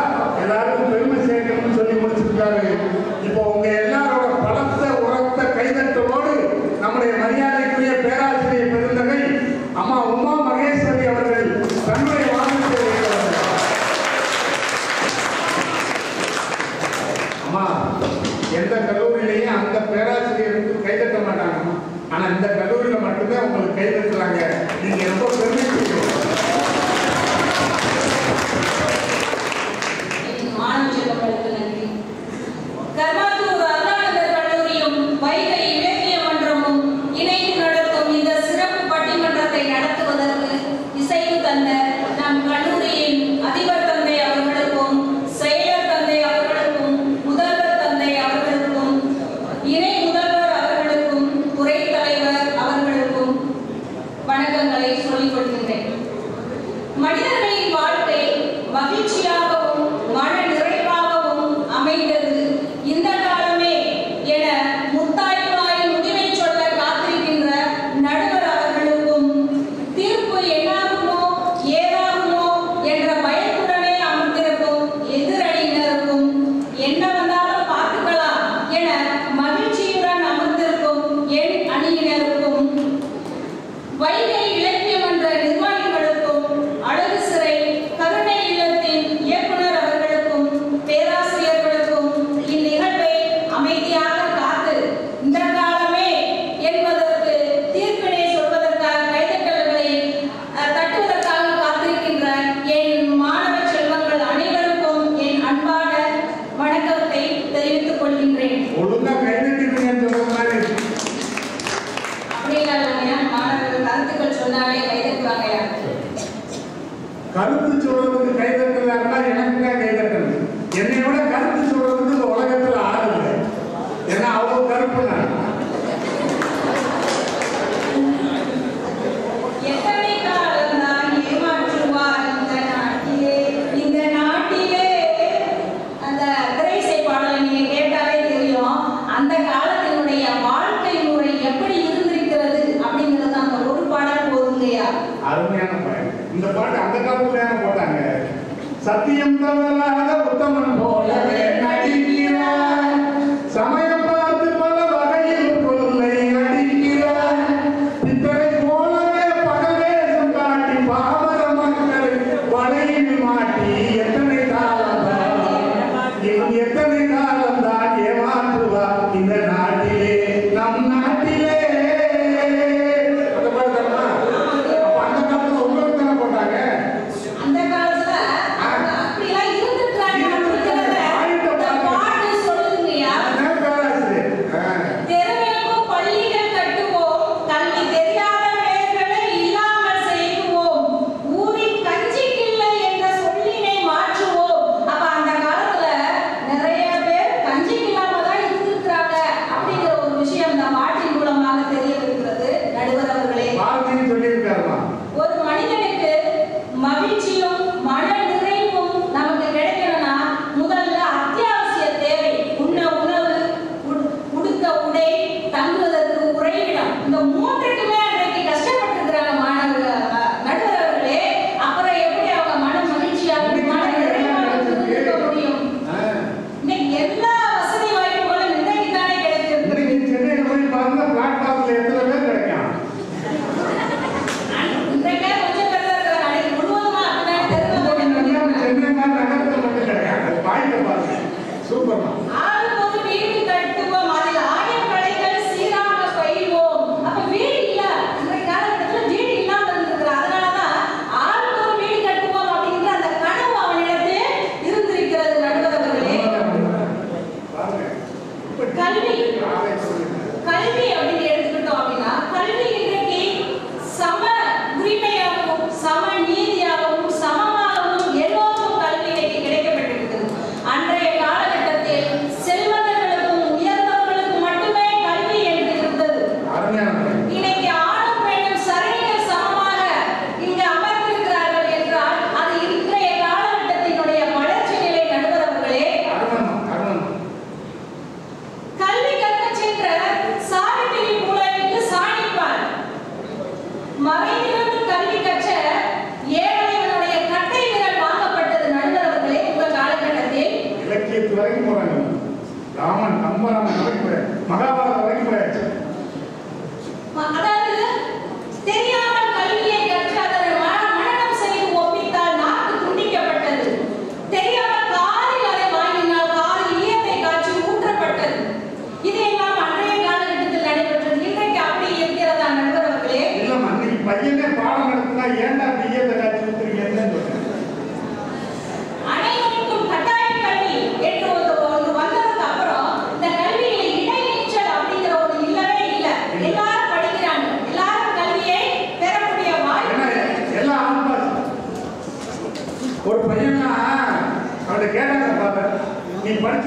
எல்லாருக்கும் பெருமை சேர்க்கணும்னு சொல்லி முடிச்சிருக்காரு. இப்போ உங்க எல்லாரோட பலத்த உரத்த கைதட்டலோடு நம்முடைய மரியாதைக்குரிய பேராசிரியர் பெருந்தகை அம்மா உமா மகேஸ்வரி அவர்கள் தன்னுடைய வாதத்தை வைக்கிறார்கள். அம்மா, எந்த கல்லூரியிலையும் அந்த பேராசிரியருக்கு கைதட்ட மாட்டாங்க. ஆனா இந்த கல்லூரியில மட்டும்தான் உங்களுக்கு கைதட்டுறாங்க. நீங்க ரொம்ப பெருமைப்படுறீங்க. மாணவ செல்வங்களுக்கு நன்றி. கர்மாத்தூர் அருணானந்தர் கல்லூரியும் வைகை இலக்கிய மன்றமும் இணைந்து நடத்தும் இந்த சிறப்பு பட்டிமன்றத்தை நடத்துவதற்கு இசைவு தந்த நம் கல்லூரியின் அதிபர் தந்தை அவர்களுக்கும், செயலர் தந்தை அவர்களுக்கும், முதல்வர் தந்தை அவர்களுக்கும், இணை முதல்வர் அவர்களுக்கும், துறை தலைவர் அவர்களுக்கும் வணக்கங்களை சொல்லிக் கொள்கின்றேன். மனிதர்களின் வாழ்க்கை மகிழ்ச்சியாகவும் மன நிறைவாகவும் அமைந்தது இந்த காலமே என முத்தாய்ப்பாய் முடிவை சொல்ல காத்திருக்கின்ற நடுவர் அவர்களுக்கும், தீர்ப்பு என்னாகுமோ ஏதாகுமோ என்ற பயத்துடனே அமர்ந்திருக்கும் எதிரணியினருக்கும், என்ன வந்தாலும் பார்த்துக்கலாம் என மகிழ்ச்சியுடன் அமர்ந்திருக்கும் என் அணியினருக்கும், வைகை இலக்கிய மன்ற நிர்வாகிகளுக்கும், அழகு சிறை கருணை இல்லத்தின் இயக்குனர் அவர்களுக்கும், பேராசிரியர்களுக்கும், இந்நிகழ்வை அமைதியாக காத்து இந்த காலமே என்பதற்கு தீர்ப்பினை சொல்வதற்காக கைதட்டல்களை தட்டுவதற்காக காத்திருக்கின்ற என் மாணவ செல்வங்கள் அனைவருக்கும் என் அன்பான வணக்கத்தை தெரிவித்துக் கொள்கின்றேன். ஒழுங்கா கைதட்டிருக்கீங்கன்னு சொல்ற மாதிரி மாணவர்கள் கருத்துக்கள் சொன்னாலே கைதட்டுவாங்க. கருத்து சொல்றதுக்கு கைதட்டலா எனக்கு தான் கைதட்டல். என்னை விட கருத்து சொல்றதுக்கு இந்த உலகத்துல ஆளுங்க. ஏன்னா அவ்வளவு கருப்பு நான். எத்தனை காலம் தான் ஏமாற்றுவார் இந்த நாட்டிலே, இந்த நாட்டிலே. அந்த திரைசை பாடலை நீங்க கேட்டாலே தெரியும். அந்த காலத்தினுடைய வாழ்க்கை முறை எப்படி இருந்திருக்கிறது அப்படிங்கிறது அந்த ஒரு பாடல் போதுங்கய்யா. அருமையான பாட்டு. இந்த பாட்டு அந்த காலத்துல போட்டாங்க. சத்தியம் தவறாத உத்தமன் போலவே நடிக்கிறார், சமயம் பார்த்து பல வகையில் கொள்ளை அடிக்கிறார், இத்தனை போலவே பகவேசம் காட்டி பாமர மக்களை வலையில் மாட்டி எத்தனை காலம்தான் இன்னும் எத்தனை காலம்தான் ஏமாற்றுவார் இந்த நாட்டிலே, நம் நாட்டிலே. அந்த பாட்டு தானா? அப்ப அந்த காலத்துல உங்களுக்கு தானே போட்டாங்க. அந்த காலத்துல அப்படிலாம் இருந்துட்டாங்க அப்படிங்கறத இந்த பாட்டு சொல்லுங்கய்யா. தெருவெங்கும் பள்ளிகள் கட்டுவோம், கல்வி தெரியாத பேர்களை இல்லாமல் செய்வோம், ஊரின் கஞ்சிக்கில்லை என்ற சொல்லினை மாற்றுவோம். அப்ப அந்த காலத்துல நிறைய பேர் கஞ்சிக்கில்லாம தான் இருந்திருக்கிறாங்க அப்படிங்கிற ஒரு விஷயம் இந்த பாட்டின் மூலமாக தெரிய வருகிறது. நடுவர் அவர்களே, ஒரு மனிதனுக்கு மகிழ்ச்சியும் மன நிறைவும் நமக்கு கிடைக்கணும்னா முதல்ல அத்தியாவசிய தேவை உண்ண உணவு, உடுத்த உடை, தங்குவதற்கு உறைவிடம். இந்த மூன்றுக்குமே அன்றைக்கு கஷ்டப்பட்டிருக்கிறாங்க மாணவர்கள். நடுவர் அவர்களே, அப்புறம் எப்படி அவங்க மன மகிழ்ச்சியாக மன நிறைவாக இருக்க முடியும்? இன்னைக்கு எல்லா வசதி வாய்ப்புகளும் இன்றைக்கு தானே கிடைக்கிறது. சென்னையில் போய் பாருங்க, பிளாட்ஃபார்ம்ல எத்தனை பேர் கிடைக்கும். இன்றைக்கே கொஞ்சம் பேர் தான் இருக்கிறாங்க. அன்னைக்கு முழுவதுமா அப்படிதான் ஆளுக்கு ஒரு வீடு கட்டுவோம், அதில் ஆயிரம் கலைகள் சீராக பயில்வோம். அப்ப வீடு இல்ல, அன்றைய காலகட்டத்தில் வீடு இல்லாம இருந்திருக்கிற. அதனாலதான் ஆளுக்கு ஒரு வீடு கட்டுவோம் அப்படிங்கிற அந்த கனவு அவனிடத்து இருந்திருக்கிறது. நடுவர் அவர்களே, கல்வி கல்வி அப்படின்னு எடுத்துக்கிட்டோம் அப்படின்னா, கல்வி இன்றைக்கு சம உரிமையாகவும் சம நீதியாகவும் சமமாகவும் எல்லோருக்கும் கல்வி இன்னைக்கு கிடைக்கப்பட்டிருக்கிறது. அன்றைய காலகட்டத்தில் செல்வந்தர்களுக்கும் உயர்ந்தவர்களுக்கும் மட்டுமே கல்வி என்று இருந்தது. இன்னைக்கு ஆணும் பெண்ணும் சரிகள் சமமாக இங்கு அமர்ந்திருக்கிறார்கள் என்றால் அது இன்றைய காலகட்டத்தினுடைய வளர்ச்சி நிலை. நடுவர் அவர்களே,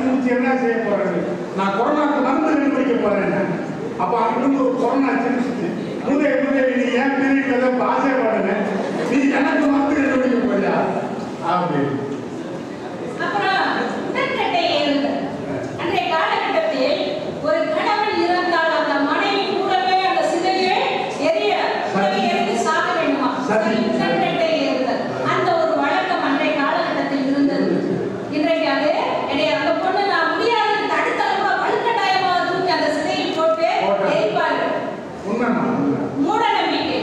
முடிச்சு என்ன செய்ய போறேன், நான் கொரோனாக்கு மருந்து கண்டுபிடிக்க போறேன். அப்ப அங்கிருந்து ஒரு கொரோனா சிரிச்சுட்டு, முதல் நீ ஏன் பீரியட்ல பாசே பாடுங்க, நீ எனக்கு மருந்து கண்டுபிடிக்க போறியா அப்படின்னு. அப்புறம் உடன்கட்டை ஏறுதல். அன்றைய காலகட்டத்தில் ஒரு கணவன் இறந்தால் அந்த மனைவி கூடவே அந்த சிதையை எரிந்து சாக வேண்டுமா? உடன்கட்டை ஏறுதல். அந்த ஒரு வழக்கம் அன்றைய காலகட்டத்தில் இருந்தது. இன்றைக்கு அது கிடையாது. அந்த பொண்ணு நான் முடியாது தடுத்தளவா வலுக்கட்டாயமாக தூக்கி அந்த சிதையில் போட்டு எரிப்பார்கள். மூட நம்பிக்கை.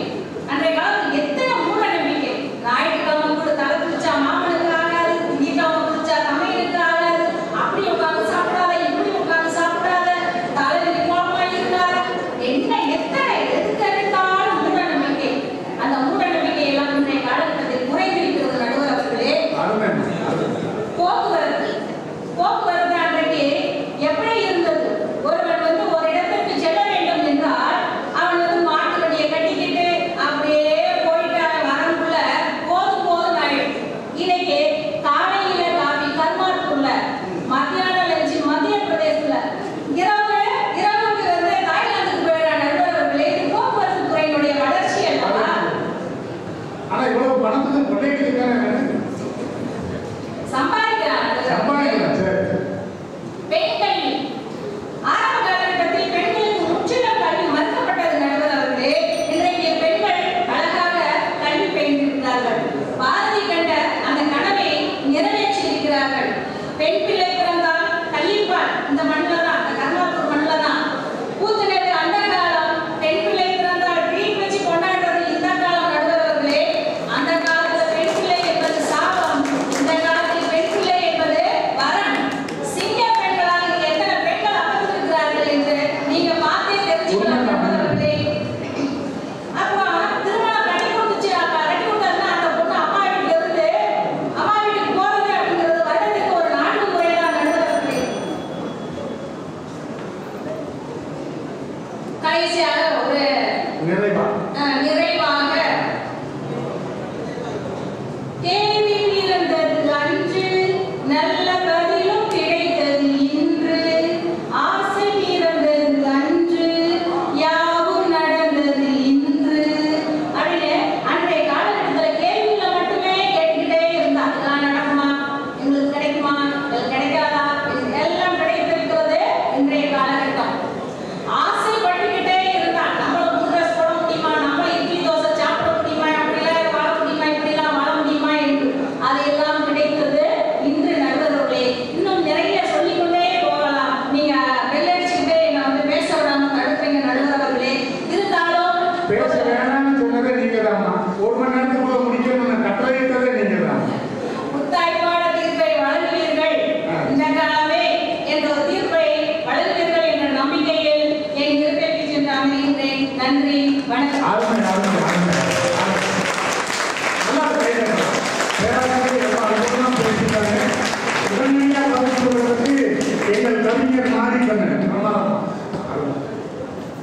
அன்றைய காலத்தில் எத்தனை மூட நம்பிக்கை. ஞாயிற்றுக்கிழமை கூட தலை குளிச்சா மாமனுக்கு ஆகாது, திங்கட்கிழமை குளிச்சா தமையனுக்கு ஆகாது, அப்படி உட்காந்து சாப்பிடாத, இப்படி உட்காந்து சாப்பிடாத, தலைவலி கோபமா இருக்காத, என்ன எத்தனை எதுக்கு எடுத்தாலும் மூட நம்பிக்கை. அந்த மூட நம்பிக்கை எல்லாம் இன்றைய காலகட்டத்தில் குறைந்திருக்கிறது நடுவர் அவர்களே. போக்குவரத்து அன்றைக்கு எப்படி இருந்தது? ஒருவன் வந்து ஒரு இடத்திற்கு செல்ல வேண்டும் என்றால் அவன் வந்து மாட்டு வண்டியை கட்டிக்கிட்டு அப்படியே போயிட்டு வரக்குள்ள போதும் ஆயிடுச்சு. இன்னைக்கு காலையில காபி கர்மாட்டுக்குள்ள, மத்தியான லஞ்சு மத்திய பிரதேசத்துல, இரவுக்கு வந்து தாய்லாந்துக்கு போயிடுற நடுவர்களே. இது போக்குவரத்து துறையினுடைய வளர்ச்சி அல்லவா? ஆனா இவ்வளவு பணத்துக்கு பிள்ளைகளுக்கான சம்பாதிக்கிறாங்க. பெண் கல்வி ஆரம்ப காலகட்டத்தில் பெண்களுக்கு முற்றிலும் கல்வி மறுக்கப்பட்டது நடுவர் அவர்களே. இன்றைக்கு பெண்கள் அழகாக கல்வி பயின்றிருக்கிறார்கள். பாரதி கண்ட அந்த கனவை நிறைவேற்றி இருக்கிறார்கள். பெண் பிள்ளை பிறந்தால் கல்விப்பால் இந்த மண்ணில் தான், அந்த கர்மாத்தூர் மண்ணில் தான் பூத்துனது அந்த காலம். பெண் பிள்ளை பிறந்தால் ட்ரீட் வச்சு கொண்டாடுறது இந்த காலம் நடுவர் அவர்களே. அந்த காலத்துல பெண் பிள்ளை என்பது சாபம், இந்த காலத்தில் பெண் பிள்ளை என்பது வரம். சிங்க பெண்களாக எத்தனை பெண்கள் அமர்ந்திருக்கிறார்கள் என்று நீங்க பார்த்தே தெரிஞ்சுக்கலாம் நடுவர்களே. அப்போ திருமணம் கட்டி கொடுத்ததுன்னா அந்த பொண்ணு அம்மா வீட்டுக்கு போறது அப்படிங்கிறது வருடத்துக்கு ஒரு 4 முறை தான் நடுவர்களே. கடைசியாக ஒரு நிறைவாக கேள்வி பிறந்தது அன்று, நல்ல பதிலும் கிடைத்தது இன்று, ஆசை பிறந்தது அன்று, யாவும் நடந்தது இன்று அப்படின்னு அன்றைய காலகட்டத்தில் கேள்வியில மட்டுமே கேட்டுக்கிட்டே இருந்தா, இதெல்லாம் நடக்குமா, எங்களுக்கு கிடைக்குமா, எங்களுக்கு கிடைக்காதா, எல்லாம் கிடைத்திருக்கிறது இன்றைய காலகட்டம். ஆசைப்பட்டுக்கிட்டே இருந்தா, நம்மள புதுட்ரெஸ் போட முடியுமா, நம்ம இட்லி தோசை சாப்பிட முடியுமா, அப்படிலாம் வாழ முடியுமா, இப்படிலாம் வாழ முடியுமா என்று அதையெல்லாம் கிடைத்தது இன்று நடுவர்களே. இன்னும் நிறைய சொல்லிக்கொண்டே போகலாம். நீங்க வெள்ளடிச்சுக்கிட்டே என்ன வந்து பேச விடாம தடுப்பீங்க நடுவர்களே. இருந்தாலும் பேச வேணாம்னு சொன்னதே நீங்க தான். 1 மணி நேரத்துக்குள்ள முடிக்கணும்னு கட்டளையிட்டதே நீங்க தான். முத்தாய்ப்பான தீர்ப்பை வழங்குவீர்கள், இந்த காலமே என்ற ஒரு தீர்ப்பை வழங்குவீர்கள் என்ற நம்பிக்கையில் என் இருப்பேற்றி சென்று அமைகின்றேன். நன்றி, வணக்கம். எங்கள் கவிஞர் மாறிக்கண்ணன்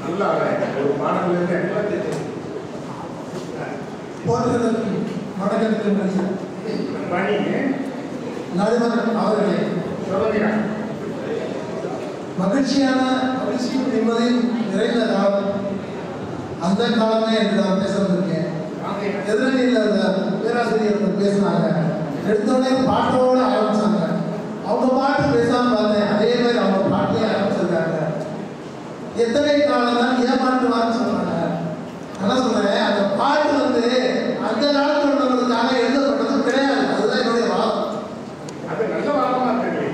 நல்லா ஒரு பாடலிருந்து வணக்கத்துக்கு பணி நடுவர் அவர்களே, சொல்லுங்க. மகிழ்ச்சியும் நிம்மதியும் நிறைந்த காலம் அந்த காலமே என்று நான் பேச வந்திருக்கேன். எதிரணியில் அந்த பேராசிரியர் பேசினாங்க, எடுத்தோடனே பாட்டோட ஆரம்பிச்சாங்க. அவங்க பாட்டு பேசாம பார்த்தேன், அதே மாதிரி அவங்க பாட்டையே ஆரம்பிச்சிருக்காங்க. எத்தனை காலம் தான் ஏமாற்றுவான்னு சொன்னாங்க. நான் சொல்றேன், அந்த பாட்டு வந்து அந்த காலத்தில் உள்ளவங்களுக்காக எழுதப்பட்டது கிடையாது. அதுதான் என்னுடைய வாதம். அது நல்ல வாதமா இருக்கு.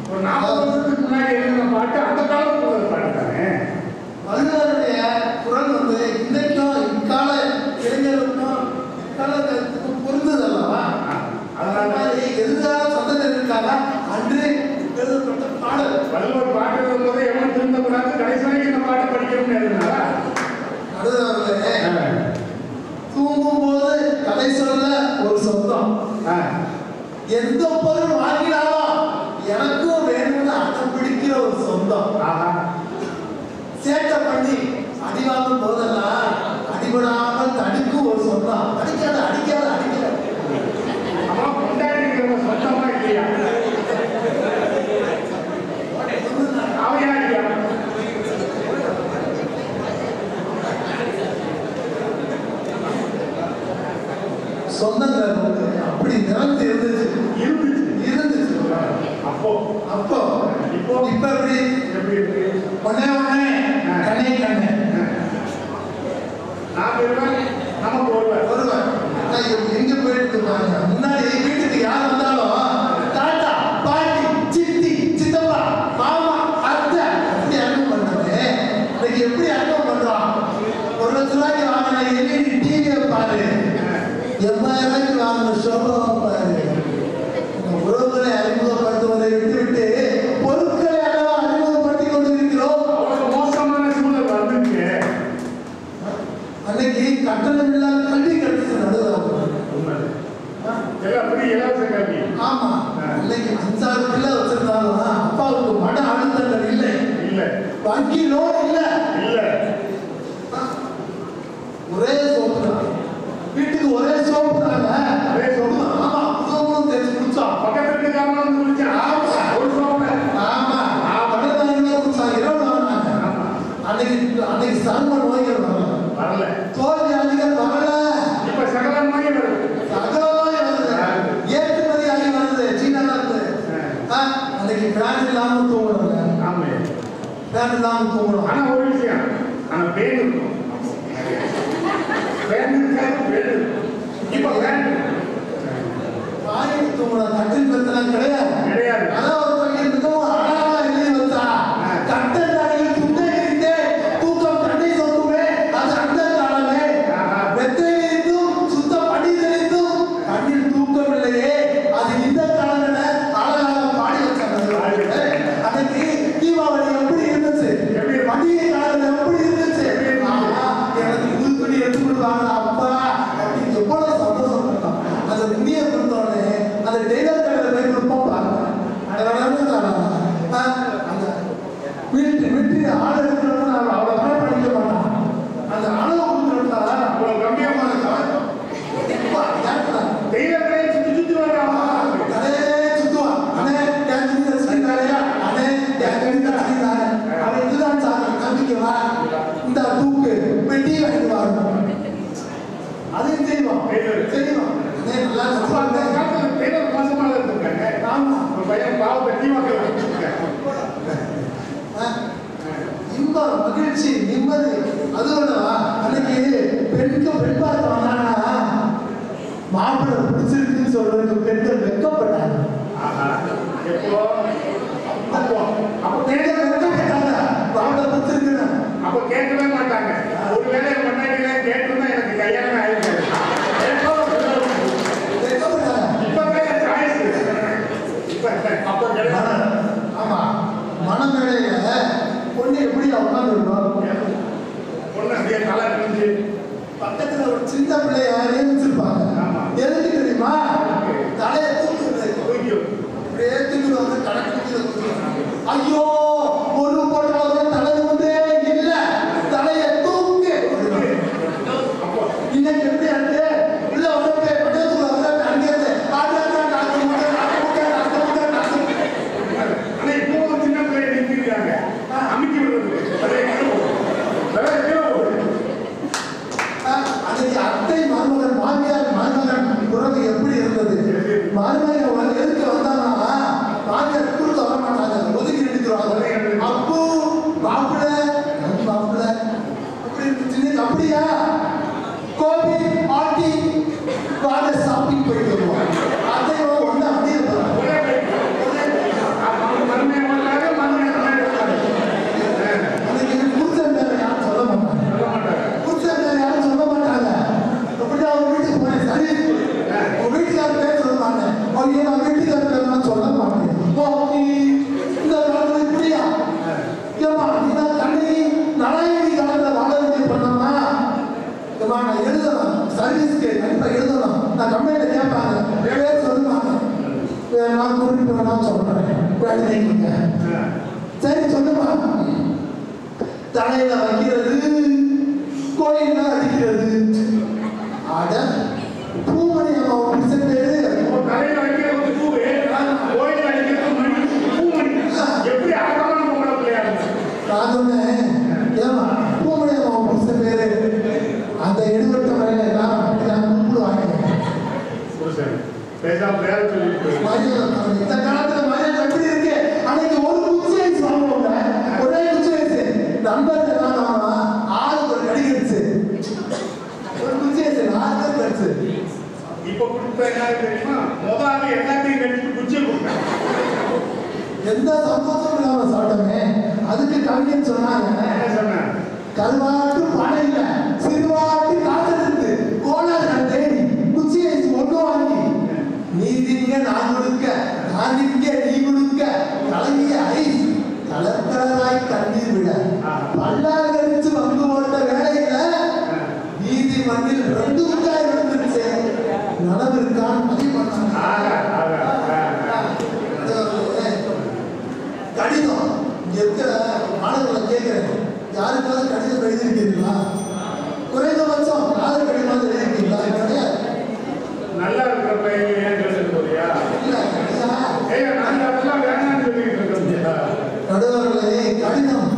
ஒரு 40 வருஷத்துக்கு முன்னாடி எழுதின பாட்டு அந்த காலத்துல உள்ள பாட்டு தானே. வள்ளுவருடைய குரல் வந்து இன்னைக்கும் இக்கால இளைஞர்களுக்கும் இக்காலத்துக்கும் பொருந்தது அல்லவா? அதனால எதிர்கால சந்ததிகளுக்காக அன்று எழுதப்பட்ட பாடல். வள்ளுவர் பாட்டு எழுதும்போது எவனும் திருந்தக்கூடாது, கடைசி வரைக்கும் இந்த பாட்டு படிக்கணும்னு எழுதினாரா? நடுவர்களே, தூங்கும் போது கதை சொல்ல ஒரு சொந்தம், எந்த பொருள் வாங்கினாலும் எனக்கும் வேணும்னு அடம் பிடிக்கிற ஒரு சொந்தம், சேட்டை பண்ணி அடிவாங்கும் போதெல்லாம் அடிபடாமல் தடுக்கும் ஒரு சொந்தம். அடிக்காத அடிக்காத அடிக்காத கொண்டாடி சொந்தமா இல்லையா? சொந்தங்கள் அப்படி நிறந்து இருந்துச்சு. அப்போ இப்போ எப்படி ஒன்னே கண்ணே நமக்கு ஒருவர் எங்க போயிட்டு இருப்பாங்க. முன்னாடி வீட்டுக்கு யார் வந்தாலும் தாத்தா பாட்டி சித்தி சித்தப்பா மாமா அத்தை எப்படி அனுபவம் பண்றது. இன்னைக்கு எப்படி அனுபவம் பண்றோம். 1 லட்ச ரூபாய்க்கு வாங்கின எல்இடி டிவியை பாரு, 80,000 ரூபாய்க்கு வாங்கின ஷோபாவை பாரு. உறவுகளை அறிமுகப்படுத்துவதை விட்டுவிட்டு பொருட்களை அளவு அறிமுகப்படுத்திக் கொண்டிருக்கிறோம். மோசமான சூழல் வந்துச்சு. அன்னைக்கு கட்டணம் இல்லாத கல்வி கட்டணம் இலவச கல்வி. ஆமா, இன்னைக்கு 5-6 பிள்ளை வச்சிருந்தாலும் அப்பாவுக்கு மன அழுத்தங்கள் இல்லை, வங்கி லோன் இல்லை. ஒரே சோப்பு தான் வீட்டுக்கு, ஒரே சோப்பு தாங்க. ஆமா, புதுவும் தெரிஞ்சு குடிச்சோம். பக்கத்துல இருக்காம குடிச்சா ஒரு சோப்பு. ஆமா, பக்கத்துல குடிச்சாங்க. இரவு வாங்கினாங்க. அன்னைக்கு சர்ம நோய்கள் வரல, தோல் வியாதிகள் வரல. இப்ப சகல நோய் வருது. ஏற்றுமதி ஆகி வருது, சீனால இருந்து. அன்னைக்கு ஃபேன் இல்லாம தூங்கணும். ஆமா, ஃபேன் இல்லாம தூங்கணும். ஆனா ஒரு விஷயம், ஆனா பேன் இருக்கும். இப்ப பேன் வாங்கி தூங்கணும். கட்டில் பெத்தலாம் கிடையாது. அதான் ஒரு பையன் மிகவும் அழகா எழுதி வச்சா, கட்டல் தரையில் துண்டை விரித்தே தூக்கம் தண்ணி சொக்குமே, அது அந்த காலமே. வெத்தை விரித்தும் சுத்த பணி தெரிந்தும் கண்ணில் தூக்கம் இல்லையே, அது இந்த காலம் என அழகாக பாடி வச்சாங்க. அன்னைக்கு தீபாவளி எப்படி இருந்துச்சு, பண்டிகை காலம் எப்படி இருந்துச்சு. எனக்கு புது துணி எடுத்து கொடுப்பாங்க அப்பா அப்படின்னு எவ்வளவு சந்தோஷம் பண்ணோம். அந்த துணியை கொடுத்தோடனே அந்த டெய்லர் கடையில் போய் கொடுப்போம் பாருங்க. வீட்டு ஆள் எடுக்கணும்னு அவ்வளோ தான் படிக்க மாட்டான். அந்த அளவு கொடுத்துட்டா அவ்வளோ கம்மியமான டெய்லர் கடையை சுற்றி வர்றான். கடையே சுத்துவான். அண்ணே என் துணி தச்சுக்கிட்டாரையா, அண்ணே என் துணி தச்சுக்கிட்டாரு. அவன் இதுதான் சார் நம்பிக்கைவா, இந்த தூக்கு பெட்டி வாங்கிட்டு வாங்க. அதையும் செய்வான். அண்ணே நல்லா தச்சுவாங்க. டெய்லர் மோசமாக இருக்காங்க. ஆமா, ஒரு பையன் பாவத்தை தீவாக்க இன்பம், மகிழ்ச்சி, நிம்மதி. அதுவல்லவா அன்னைக்கு பெண் பார்க்க வந்தாங்கன்னா மாப்பிள்ளை பிடிச்சிருக்குன்னு சொல்றதுக்கு பெண்கள் வெட்கப்பட்டாங்க. வெட்கப்பட்டாங்க மாப்பிள்ளை பிடிச்சிருக்குன்னு. அப்ப கேட்கவே மாட்டாங்க. ஒரு வேலை முன்னாடி கேட்டுனா எனக்கு கையாளமே ஆயிருக்கு. ஆமா, மனமேடையில பொண்ணு எப்படி உட்கார்ந்து இருக்கும். பொண்ணு அப்படியே தலை குனிஞ்சு பக்கத்துல ஒரு சின்ன பிள்ளைய நியமிச்சிருப்பாங்க. எதுக்கு தெரியுமா? தலையை தூக்கி அப்படியே தூக்கிடுவாங்க. கணக்கு ஐயோ ஒரு போட்டாலும் தலை வந்து இல்ல, தலையை தூக்கு. இன்னைக்கு எப்படி இருக்கு உள்ள உடம்பு அங்கே ஆனா இப்போ சின்ன பிள்ளைய நிறுத்திருக்காங்க, அமைக்கி விடுறது. அன்னைக்கு அத்தை மருமகன், மாமியார் மருமகன் உறவு எப்படி இருந்தது? மருமகன் எதுக்கு வந்தாங்கன்னா மாமியார் குறுக்க வர மாட்டாங்க, ஒதுக்கி நிறுத்துவாங்க. அப்போ மாப்பிள்ள அப்படி இருந்துச்சு. அப்படியா கோபி ஆட்டி வாங்க ஷாப்பிங் போயிட்டு வருவோம். அதை ஒண்ணு அப்படியே அன்னைக்கு புருஷன் பேரை யாரும் சொல்ல மாட்டாங்க. புருஷன் பேரை யாரும் சொல்ல மாட்டாங்க. அப்படி அவங்க வீட்டுக்கு போனேன். சரி, உங்க வீட்டுக்கார பேர் சொல்ல மாட்டேன். அவங்க நான் வீட்டுக்கார பேர் சொல்ல மாட்டேன். இந்த காலத்துல இப்படியா ஏமா நீங்க தண்ணி நாராயணி காலத்துல வாழ வேண்டிய பண்ணோம்னா நான் எழுதணும், சர்வீஸ்க்கு கண்டிப்பா எழுதணும். நான் கம்பெனியில கேட்பாங்க, பேர் சொல்லுவாங்க. நான் கூட்டிட்டு நான் சொல்றேன், வேலைங்க சரி சொல்லுமா. தலையில வைக்கிறது, கோயில்ல அடிக்கிறது. ஆட பூமணி அம்மா பேரு தலையில வைக்கிறது பூ, கோயில் அடிக்கிறது மணி, பூமணி. எப்படி அழகான பொம்பளை பிள்ளையா இருக்கு. நான் சொன்னேன், ஏமா பூமணி அம்மா பேரு அந்த எடுவட்ட வேலை எல்லாம் அப்படிதான் கூப்பிடுவாங்க. சொன்னாங்க. என்ன சொன்ன? கல்வாட்டு பணம் இல்ல, சிறுவாட்டு காத்திருந்து கோணார்கள் தேடி குச்சியை ஒன்று வாங்கி நீதிங்க நான் கொடுக்க, நாதிங்க நீ கொடுக்க, கலங்கிய ஐஸ் கலக்கலராய் கண்ணீர் விட பல்லால் கழிச்சு வந்து போட்ட வேலையில நீதி மண்ணில் 2 முக்காய் விழுந்துருச்சு. நனவிற்கான் கடிதம் இங்க இருக்கிற மாணவர்களை கேட்கிறேன், யாருக்காவது கடிதம் எழுதியிருக்கீங்களா? குறைந்தபட்சம் காதல் கடிதம் எழுதியிருக்கீங்களா? கிடையாது. நல்லா இருக்கிற பையன் ஏன் சொல்லிட்டு போறியா? நாங்க அதெல்லாம் வேணாம்னு சொல்லிட்டு இருக்கோம். நடுவர்களே, கடிதம்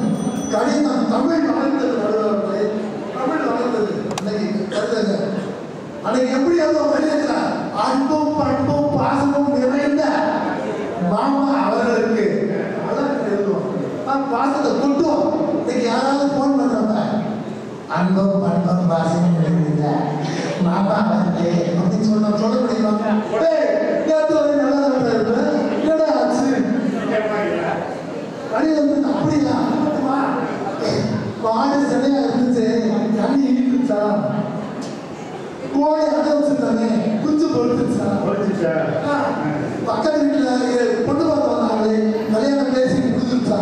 கடிதம் தமிழ் வளர்ந்தது. நடுவர்களே, தமிழ் வளர்ந்தது. இன்னைக்கு கருதுங்க, அன்னைக்கு எப்படி எழுதுவோம்? அன்பும் பண்பும் பாசமும் நிறைந்த மாமா அவர்களுக்கு எழுதுவோம். பாசத்தை கொட்டுவோம். இன்னைக்கு யாராவது போன் பண்றப்ப அன்பும் பண்பும் பாசமும் நிறைந்த மாமா அவருக்கு அப்படின்னு சொல்ல முடியுமா? நேற்று ஒரு நல்லதாக இருப்பேன், என்னடா ஆச்சு? கடிதம் அப்படியா? மாடு சிலையா இருந்துச்சு, தண்ணி இழுத்துச்சா, கோழி அடை வச்சிருந்தாங்க, குஞ்சு பொறுத்துச்சா, பக்கத்து வீட்டுல பொண்ணு பார்த்து வந்தாங்களே, கல்யாணம் பேசி குதிச்சா,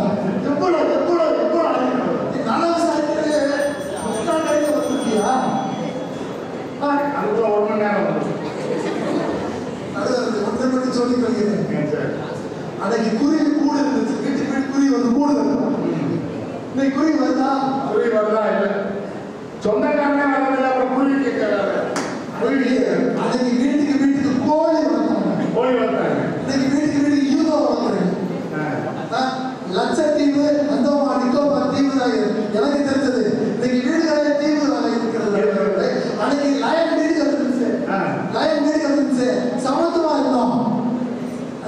எவ்வளவு எவ்வளவு எவ்வளவு நல்ல விசாரிச்சு வந்துருக்கியா? அதுக்குள்ள 1 மணி நேரம் ஒன்றை மட்டும் சொல்லிக் கொள்கிறேன். அன்னைக்கு குருவி கூடு இருந்துச்சு, வீட்டுக்கு வீட்டு குருவி வந்து கூடு. இன்னைக்கு குருவி வருதா? குருவி வருதா? இல்ல, சொந்தக்காரனே வரதில்லை, அப்புறம் குருவி கேட்கிறாரு. குருவி அன்னைக்கு வீட்டுக்கு வீட்டுக்கு கோழி வளர்த்தாங்க. கோழி வளர்த்தாங்க. இன்னைக்கு வீட்டுக்கு வீட்டுக்கு யூகோ வளர்க்குறேன். லட்சத்தீவு, அந்தமான் நிக்கோபார் தீவு தான் எனக்கு தெரிஞ்சது. இன்னைக்கு வீடுகளே தீவு இருக்கிறது. அன்னைக்கு லயன் வீடு வந்துருச்சு, லயன் வீடு வந்துருச்சு. சமத்துவமா இருந்தோம்,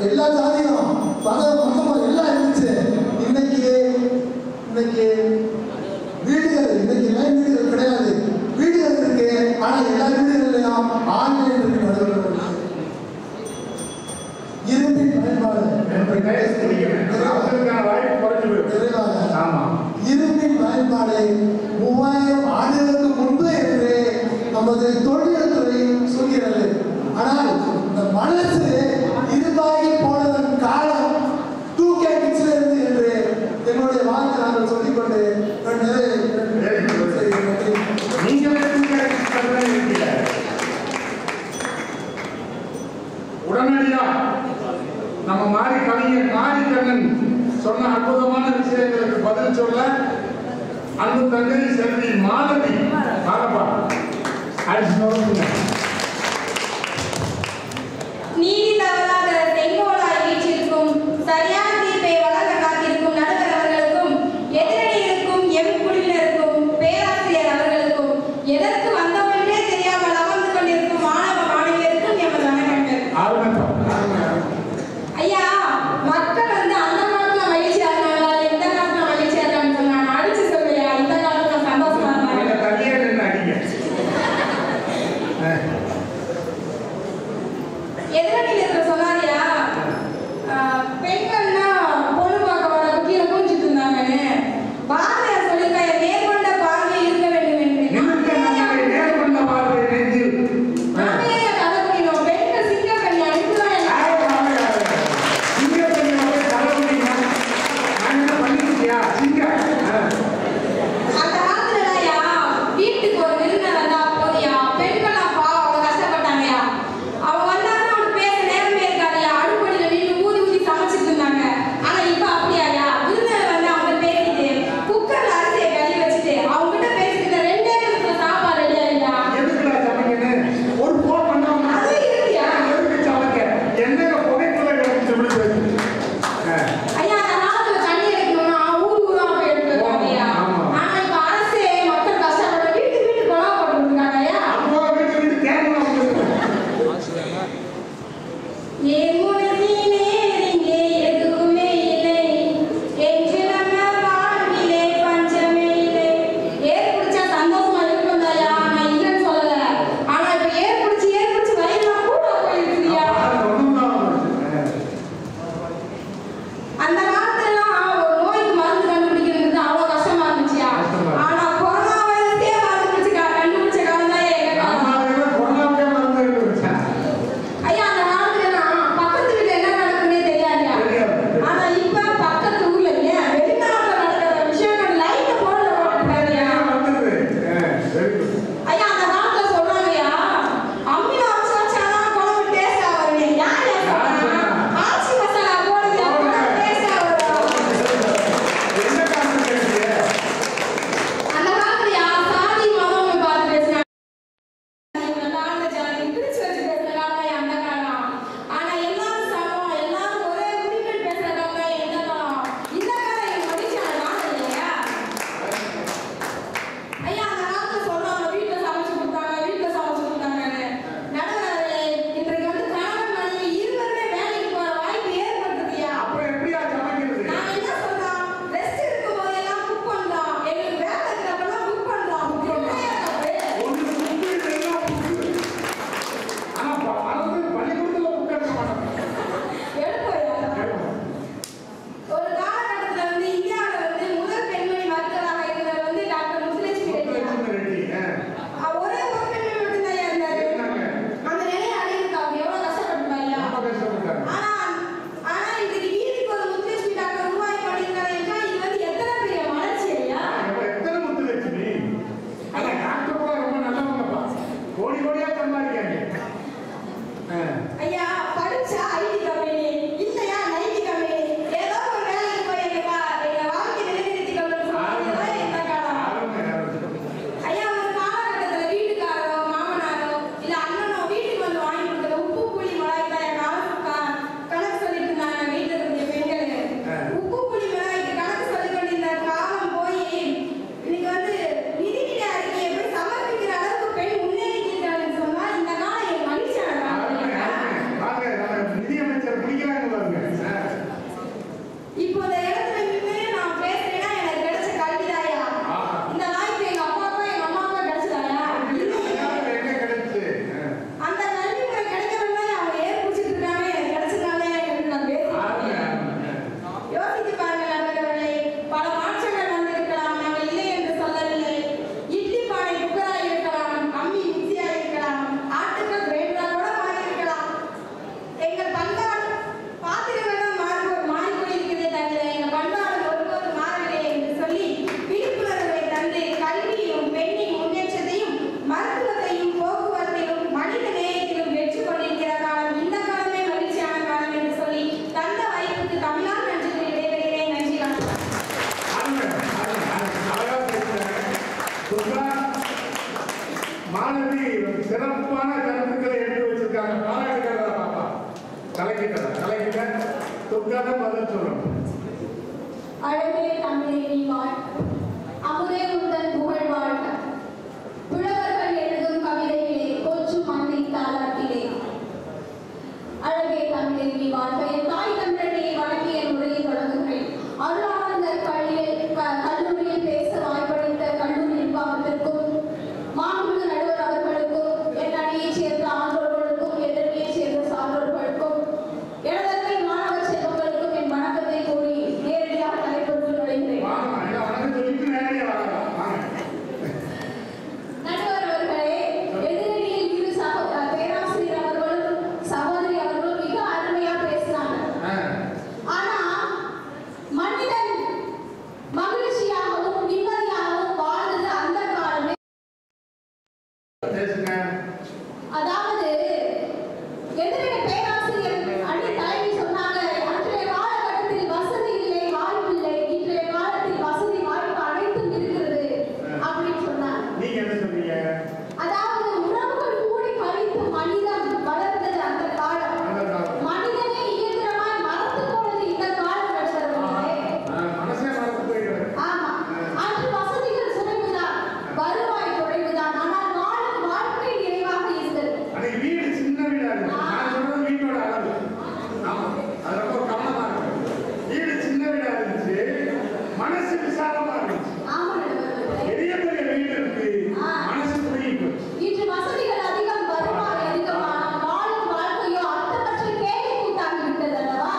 எல்லா ஜாதியும் மதமும் எல்லாம் இருந்துச்சு. இன்னைக்கு வீடுகள், இன்னைக்கு லைன் வீடுகள் கிடையாது. வீடுகள் இருக்கு, ஆனா எல்லா வீடுகள்லையும் ஆன்லைன் இருக்கு. நடுவில் இரும்பின் பயன்பாடு இரும்பின் பயன்பாடு 3000 ஆண்டுகளுக்கு முன்பு என்று நமது தொழில்துறை சொல்கிறது. ஆனால் இந்த மனசு இருபாகி போனதன் காலம் 2K கிட்ஸ்ல இருந்து என்று என்னுடைய வார்த்தை நாங்கள் சொல்லிக்கொண்டு உடனடியா நம்ம மாறி கவிஞர் மாரிக்கண்ணன் சொன்ன அற்புதமான விஷயங்களுக்கு பதில் சொல்ல அன்பு தங்கை செல்வி மாலதி பாரப்பா அடிச்சு நீதி தவறாத செங்கோலாய் வீற்றிருக்கும் சரியான தீர்ப்பை வழங்க காத்திருக்கும் நடுவர் அவர்களுக்கும், எதிரணி இருக்கும் எம் குழுவினருக்கும், பேராசிரியர் அவர்களுக்கும், எதற்கு வந்தவன்றே தெரியாமல் அமர்ந்து கொண்டிருக்கும் மாணவ மாணவியருக்கும் எமது வணக்கங்கள். ஐயா, மக்கள் வந்து அந்த காலத்துல மகிழ்ச்சியா இருந்தாங்களா, இந்த காலத்துல மகிழ்ச்சியா இருக்கான்னு சொன்னாங்க. அடிச்சு சொல்லையா, இந்த காலத்துல சந்தோஷமா இருந்தாங்க. தனியா நின்று அடிங்க. எதிரணியில் இருக்கிற சொன்னார் உட்கார்ந்து பதில் சொல்லணும். அழகே தமிழே நீ வாழ்க, அமுதே உந்தன் புகழ் வாழ்க. புலவர்கள் எழுதும் கவிதையிலே கொஞ்சம் மண்ணை தாளாட்டிலே. அழகே தமிழே நீ வாழ்க. என் தாய் தமிழனை வணங்கி என் உரையை தொடங்குகிறேன். அருளானந்தர் கல்லூரியில் பேச வாய்ப்பளித்த கல்லூரி நிர்வாகத்திற்கும், மாண்புமிகு நடுவர் அவர்களுக்கும், என் அணியைச் சேர்ந்த ஆன்றோர்களுக்கும், எதிரணியைச் சேர்ந்த சான்றோர்களுக்கும், எனதற்கை மாணவ செல்வங்களுக்கும் என் வணக்கத்தை கூறி நேரடியாக தலைப்புக்குள் நுழைகிறேன். நடுவர் அவர்களே, எதிரணியில் இரு பேராசிரியர் அவர்களும் சகோதரி அவர்களும் மிக அருமையா பேசினாங்க. ஆனா மனிதன் மகிழ்ச்சியாகவும் நிம்மதியாகவும் வாழ்ந்தது அந்த காலமே. அதாவது எதிரே பேராசிரியர் அணி தலைவி சொன்னாங்க, அன்றைய காலகட்டத்தில் வசதி இல்லை, வாய்ப்பில்லை, இன்றைய காலத்தில் வசதி வாய்ப்பு அனைத்தும் இருக்கிறது அப்படின்னு சொன்னாங்க. நீங்க என்ன சொல்றீங்க? அதாவது உறவுகள் கூடி கழித்து மனிதன் வளர்ந்தது அந்த காலம். மனிதனே இயந்திரமாய் மறந்து போனது இந்த காலம் நடந்தவர்களே. மனசே மறந்து போயிடுறது. ஆமா, அன்று வசதிகள் குறைவுதான், வருவாய் குறைவுதான், ஆனால் வாழும் வாழ்க்கை நிறைவாக இருந்தது. அன்னைக்கு வீடு சின்ன வீடா இருக்கு. நான் சொல்றது வீட்டோட அளவு. ஆமா, அது ரொம்ப கவனமா இருக்கு. வீடு சின்ன வீடா இருந்துச்சு, மனசு விசாலமா இருந்துச்சு. ஆமா நடுவர்களே. பெரிய பெரிய வீடு இருக்கு, மனசு புரியுது. இன்று வசதிகள் அதிகம், வருவாய் அதிகமான வாழும் வாழ்க்கையோ அர்த்தமற்ற கேள்வி கூட்டாகி விட்டது அல்லவா?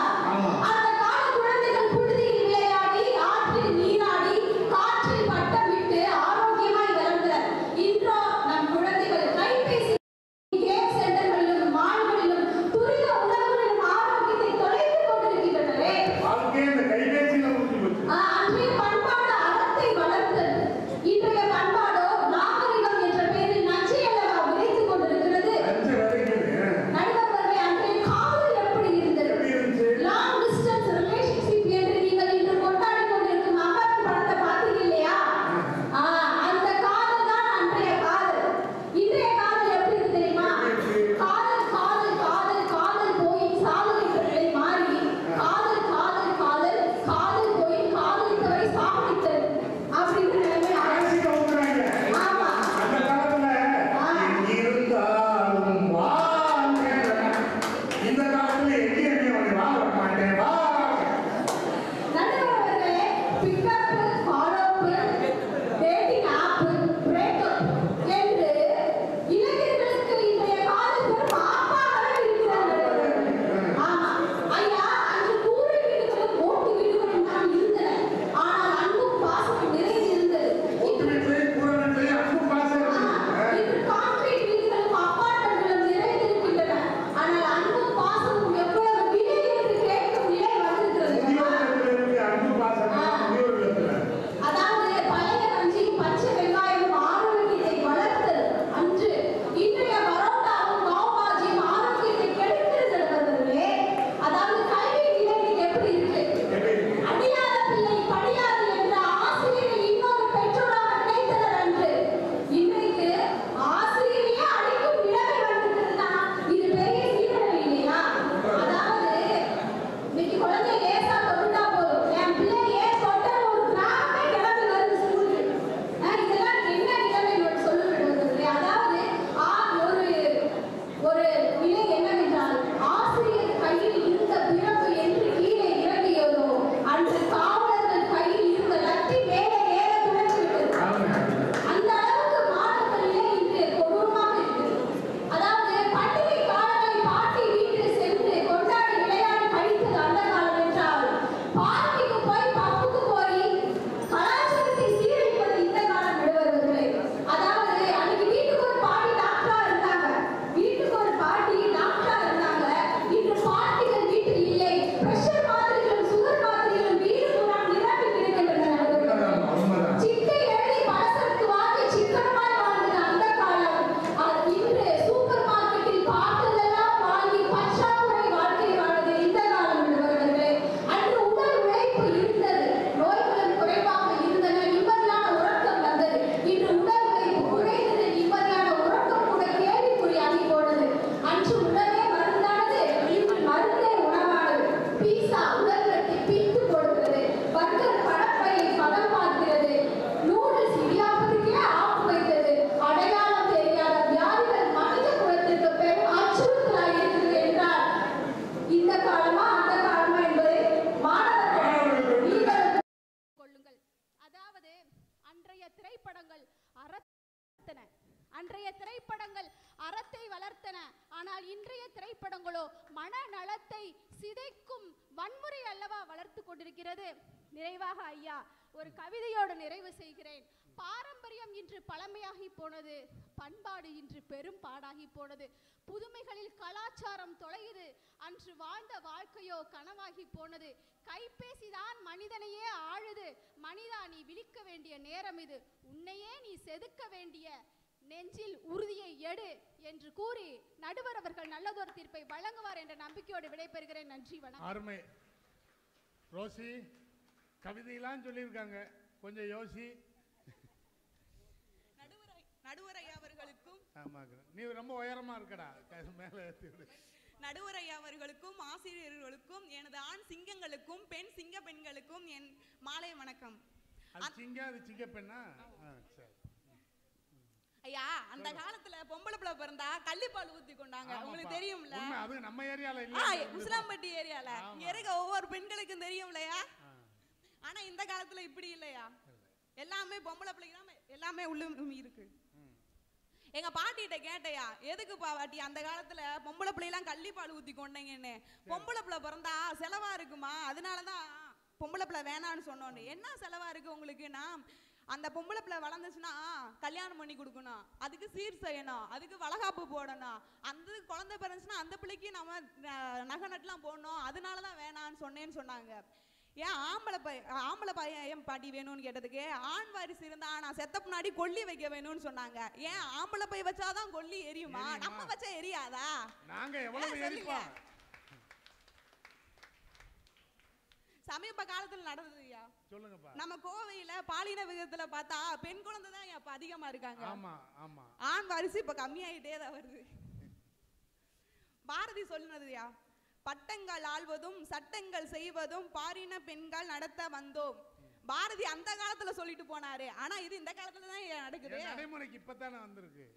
அந்த கால குழந்தைகள் புழுதியில் விளையாடி, ஆற்றில் நீராடி, காற்றில் பட்டமிட்டு ஆரோக்கியமாய் வளர்ந்தனர். இன்றோ நம் குழந்தைகள் கைபேசி கேம் சென்டர்களிலும் மால்களிலும் துரித உணவுகளிலும் ஆரோக்கியத்தை தொலைத்துக் கொண்டிருக்கின்றனரே. வாழ்க்கையே இந்த கைபேசியில முடிஞ்சு போச்சு. அன்றைய பண்பாடு அறத்தை வளர்த்தது. இன்றைய பண்பாடோ நாகரிகம் என்ற பெயரில் நஞ்சை அல்லவா விதைத்துக் கொண்டிருக்கிறது. அஞ்சு வரைக்குது. நடுவர்களே, அன்றைய காதல் எப்படி இருந்தது? எப்படி இருந்துச்சு? லாங் டிஸ்டன்ஸ் ரிலேஷன்ஷிப் என்று நீங்கள் இன்று கொண்டாடி கொண்டிருக்கும் அமரன் படத்தை பார்த்தீங்க இல்லையா? அந்த காதல் தான் அன்றைய காதல். இன்றைய காதல் எப்படி இருக்கு தெரியுமா? காதல் காதல் காதல் காதல் போய் சாதனைகளை மாறி, காதல் காதல் காதல் காதல் போய் காதலித்தவரை சாப்பிட்டது அப்படிங்கிற நிலைமை ஆயிடுச்சு. பேசிட்டு வந்துறாங்க. ஆமா. அந்த காலத்துல இருந்தாலும் வாழ்க்கை. இந்த காலத்துல எங்கேயுமே வந்து வாழ மாட்டேன் வா. நடுவர்களே, pickup, follow up, dating app, breakup என்று இளைஞர்களுக்கு இன்றைய காலம் பெரும் ஆப்பாக இருக்கிறது. ஆமா ஐயா, அன்று கூரை வீடுகளும் ஓட்டு வீடுகளும் தான் இருந்தன. ஆனால் அன்பும் பாசமும் நிறைந்திருந்தது. ஒட்டு வீட்லயும் கூரை வீட்லயும் அன்பு பாசம் இருக்கு. இன்று கான்கிரீட் வீடுகளும் அப்பார்ட்மெண்ட்களும் நிறைந்திருக்கின்றன. ஆனால் அன்பும் பாசமும் எவ்வளவு விலை என்று கேட்கும் நிலை வந்திருக்கிறது. முதியோர் இல்லத்துல இருக்கு அன்பு பாசம். முதியோர் இல்லத்துல திரைப்படங்கள் அன்றைய திரைப்படங்கள் அறத்தை வளர்த்தன. ஆனால் இன்றைய திரைப்படங்களோ மனநலத்தை சிதைக்கும் வன்முறை அல்லவா வளர்த்து கொண்டிருக்கிறது. நிறைவாக ஐயா ஒரு கவிதையோடு நிறைவு செய்கிறேன். பாரம்பரியம் இன்று பழமையாகி போனது, பண்பாடு இன்று பெரும் பாடாகி போனது. புதுமைகளில் கலாச்சாரம் தொலையுது, அன்று வாழ்ந்த வாழ்க்கையோ கனவாகி போனது. கைபேசிதான் மனிதனையே ஆழுது, மனிதா நீ விழிக்க வேண்டிய நேரம் இது, உன்னையே நீ செதுக்க வேண்டிய நெஞ்சில் உறுதியை எடு என்று கூறி நடுவர் அவர்கள் நல்லதொரு தீர்ப்பை வழங்குவார் என்ற நம்பிக்கையோடு விடைபெறுகிறேன். நன்றி, வணக்கம். அருமை. ரோசி கவிதையெல்லாம் சொல்லியிருக்காங்க, கொஞ்சம் யோசி. நடுவர் ஐயா அவர்களுக்கும் நீ ரொம்ப உயரமா இருக்கடா, மேல நடுவர் ஐயா அவர்களுக்கும் ஆசிரியர்களுக்கும் எனது ஆண் சிங்கங்களுக்கும் பெண் சிங்க பெண்களுக்கும் என் மாலை வணக்கம். சிங்கம் அது சிங்க பெண்ணா? சரி ஐயா, அந்த காலத்துல பொம்பளை பிள்ளை பிறந்தா கள்ளிப்பால் ஊத்தி கொண்டாங்க, உங்களுக்கு தெரியும்ல? அது நம்ம ஏரியால இல்ல, உசிலாம்பட்டி ஏரியால இங்க இருக்க ஒவ்வொரு பெண்களுக்கும் தெரியும்லையா? ஆனா இந்த காலத்துல இப்படி இல்லையா, எல்லாமே பொம்பளை பிள்ளைங்க தான் எல்லாமே உள்ள இருக்கு. எங்க பாட்டிகிட்ட கேட்டையா, எதுக்கு பாட்டி அந்த காலத்துல பொம்பளை பிள்ளைலாம் கள்ளிப்பால் ஊத்தி கொண்டீங்கன்னு? பொம்பளை பிள்ளை பிறந்தா செலவா இருக்குமா, அதனாலதான் பொம்பளை பிள்ளை வேணான்னு சொன்னோன்னு. என்ன செலவா இருக்கு உங்களுக்குன்னா, அந்த பொம்பளை பிள்ளை வளர்ந்துச்சுன்னா கல்யாணம் பண்ணி கொடுக்கணும், அதுக்கு சீர் செய்யணும், அதுக்கு வளகாப்பு போடணும், அந்த குழந்தை பிறந்துச்சுன்னா அந்த பிள்ளைக்கு நம்ம நகை நட்டுலாம் போடணும், அதனாலதான் வேணான்னு சொன்னேன்னு சொன்னாங்க. ஏன் ஆம்பளை பையன் ஏன் பாட்டி வேணும்னு கேட்டதுக்கு, ஆண் வாரிசு இருந்தா நான் செத்த முன்னாடி கொல்லி வைக்க வேணும்னு சொன்னாங்க. ஏன் ஆம்பளை பை வச்சாதான் கொல்லி எரியுமா, நம்ம வச்சா எரியாதா? நாங்க எவ்வளவு எரிப்போம். சமீப காலத்துல நடந்ததுயா, சொல்லுங்கப்பா. நம்ம கோவையில பாலின விகிதத்துல பார்த்தா பெண் குழந்தை தான் இப்ப அதிகமா இருக்காங்க. ஆமா ஆமா, ஆண் வாரிசு இப்ப கம்மியாயிட்டே தான் வருது. பாரதி சொல்லுனதுயா, பட்டங்கள் ஆள்வதும் சட்டங்கள் செய்வதும் பாரின பெண்கள் நடத்த வந்தோம். பாரதி அந்த காலத்துல சொல்லிட்டு போனாரு, ஆனா இது இந்த காலத்துல தான் நடக்குது, நடைமுறைக்கு இப்பதானே வந்திருக்கு.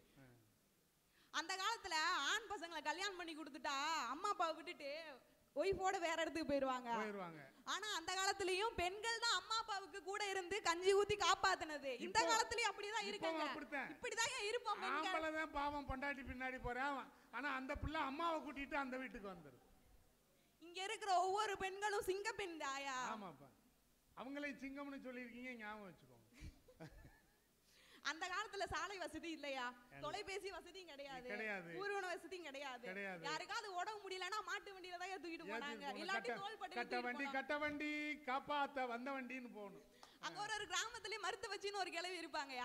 அந்த காலத்துல ஆண் பசங்களை கல்யாணம் பண்ணி கொடுத்துட்டா அம்மா அப்பாவை விட்டுட்டு ஒய்ஃபோட வேற இடத்துக்கு போயிருவாங்க. ஆனா அந்த காலத்துலயும் பெண்கள் தான் அம்மா அப்பாவுக்கு கூட இருந்து கஞ்சி ஊத்தி காப்பாத்துனது. இந்த காலத்துலயும் அப்படிதான் இருக்காங்க, இப்படிதான் இருப்போம். ஆம்பளை தான் பாவம் பொண்டாட்டி பின்னாடி போறான், ஆனா அந்த பிள்ளை அம்மாவை கூட்டிட்டு அந்த வீட்டுக்கு வந்துரும். இங்க இருக்கிற ஒவ்வொரு பெண்களும் சிங்க பெண் தாயா. ஆமாப்பா, அவங்களே சிங்கம்னு சொல்லியிருக்கீங்க, ஞாபகம் வச்சுக்கோங்க. அந்த காலத்துல சாலை வசதி இல்லையா, தொலைபேசி வசதியும் கிடையாது, ஊர்வன வசதியும் கிடையாது. யாருக்காவது உடம்பு முடியலன்னா மாட்டு வண்டியில தான் தூக்கிட்டு போனாங்க, இல்லாட்டி தோள்பட்டை கட்ட வண்டி காப்பாத்த வந்த வண்டின்னு போகணும். அங்க ஒரு கிராமத்திலே மருத்துவ வச்சுன்னு ஒரு கிழவி இருப்பாங்க,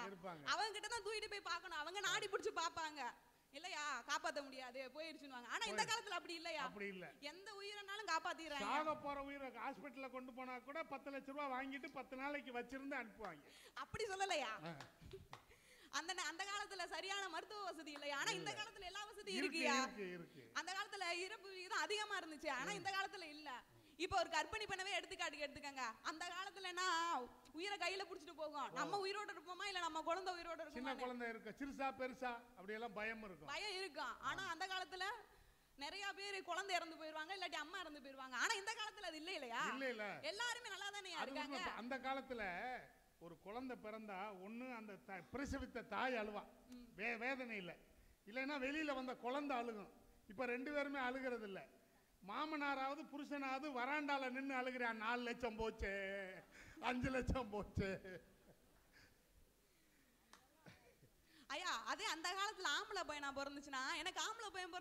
அவங்க கிட்ட தான் தூக்கிட்டு போய் பார்க்கணும், அவங்க நாடி பிடிச்சு பாப்பாங்க, இல்லையா காப்பாத்த முடியாது போயிருச்சுன்னு. ஆனா இந்த காலத்துல அப்படி இல்லையா, அப்படி இல்ல, எந்த உயிரனாலும் காப்பாத்திடுறாங்க. சாக போற உயிரை ஹாஸ்பிடல்ல கொண்டு போனா கூட 10 லட்சம் ரூபாய் வாங்கிட்டு 10 நாளைக்கு வச்சிருந்து அனுப்புவாங்க. அப்படி சொல்லலையா, அந்த காலத்துல சரியான மருத்துவ வசதி இல்லையா, ஆனா இந்த காலத்துல எல்லா வசதியும் இருக்குயா. அந்த காலத்துல இறப்பு விகிதம் அதிகமா இருந்துச்சு, ஆனா இந்த காலத்துல இல்ல. இப்ப ஒரு கர்ப்பிணி பண்ணவே எடுத்துக்கங்க, அந்த காலத்துல என்ன உயிரை கையில புடிச்சிட்டு போகும், நம்ம உயிரோட இருப்போமா இல்ல நம்ம குழந்தை உயிரோட இருப்போமா? சின்ன குழந்தை இருக்கு, சிறுசா பெருசா அப்படி எல்லாம் பயம் இருக்கும். ஆனா அந்த காலத்துல நிறைய பேர் குழந்தை இறந்து போயிருவாங்க, இல்லாட்டி அம்மா இறந்து போயிருவாங்க. ஆனா இந்த காலத்துல அது இல்ல இல்லையா, எல்லாருமே நல்லா தானே இருக்காங்க. அந்த காலத்துல ஒரு குழந்தை பிறந்தா ஒண்ணு அந்த பிரசவித்த தாய் அழுவா, வேதனை இல்லை, இல்லைன்னா வெளியில வந்த குழந்தை அழுகும். இப்ப 2 பேருமே அழுகிறது இல்லை. மாமனாராவது புருஷனாவது வராண்டால நின்று அழுகிறான், 4 லட்சம் போச்சு, 5 லட்சம் போச்சு. ஐயா, அதே அந்த காலத்துல ஆம்பளை பையனா பிறந்துச்சுன்னா, எனக்கு ஆம்பளை பையன்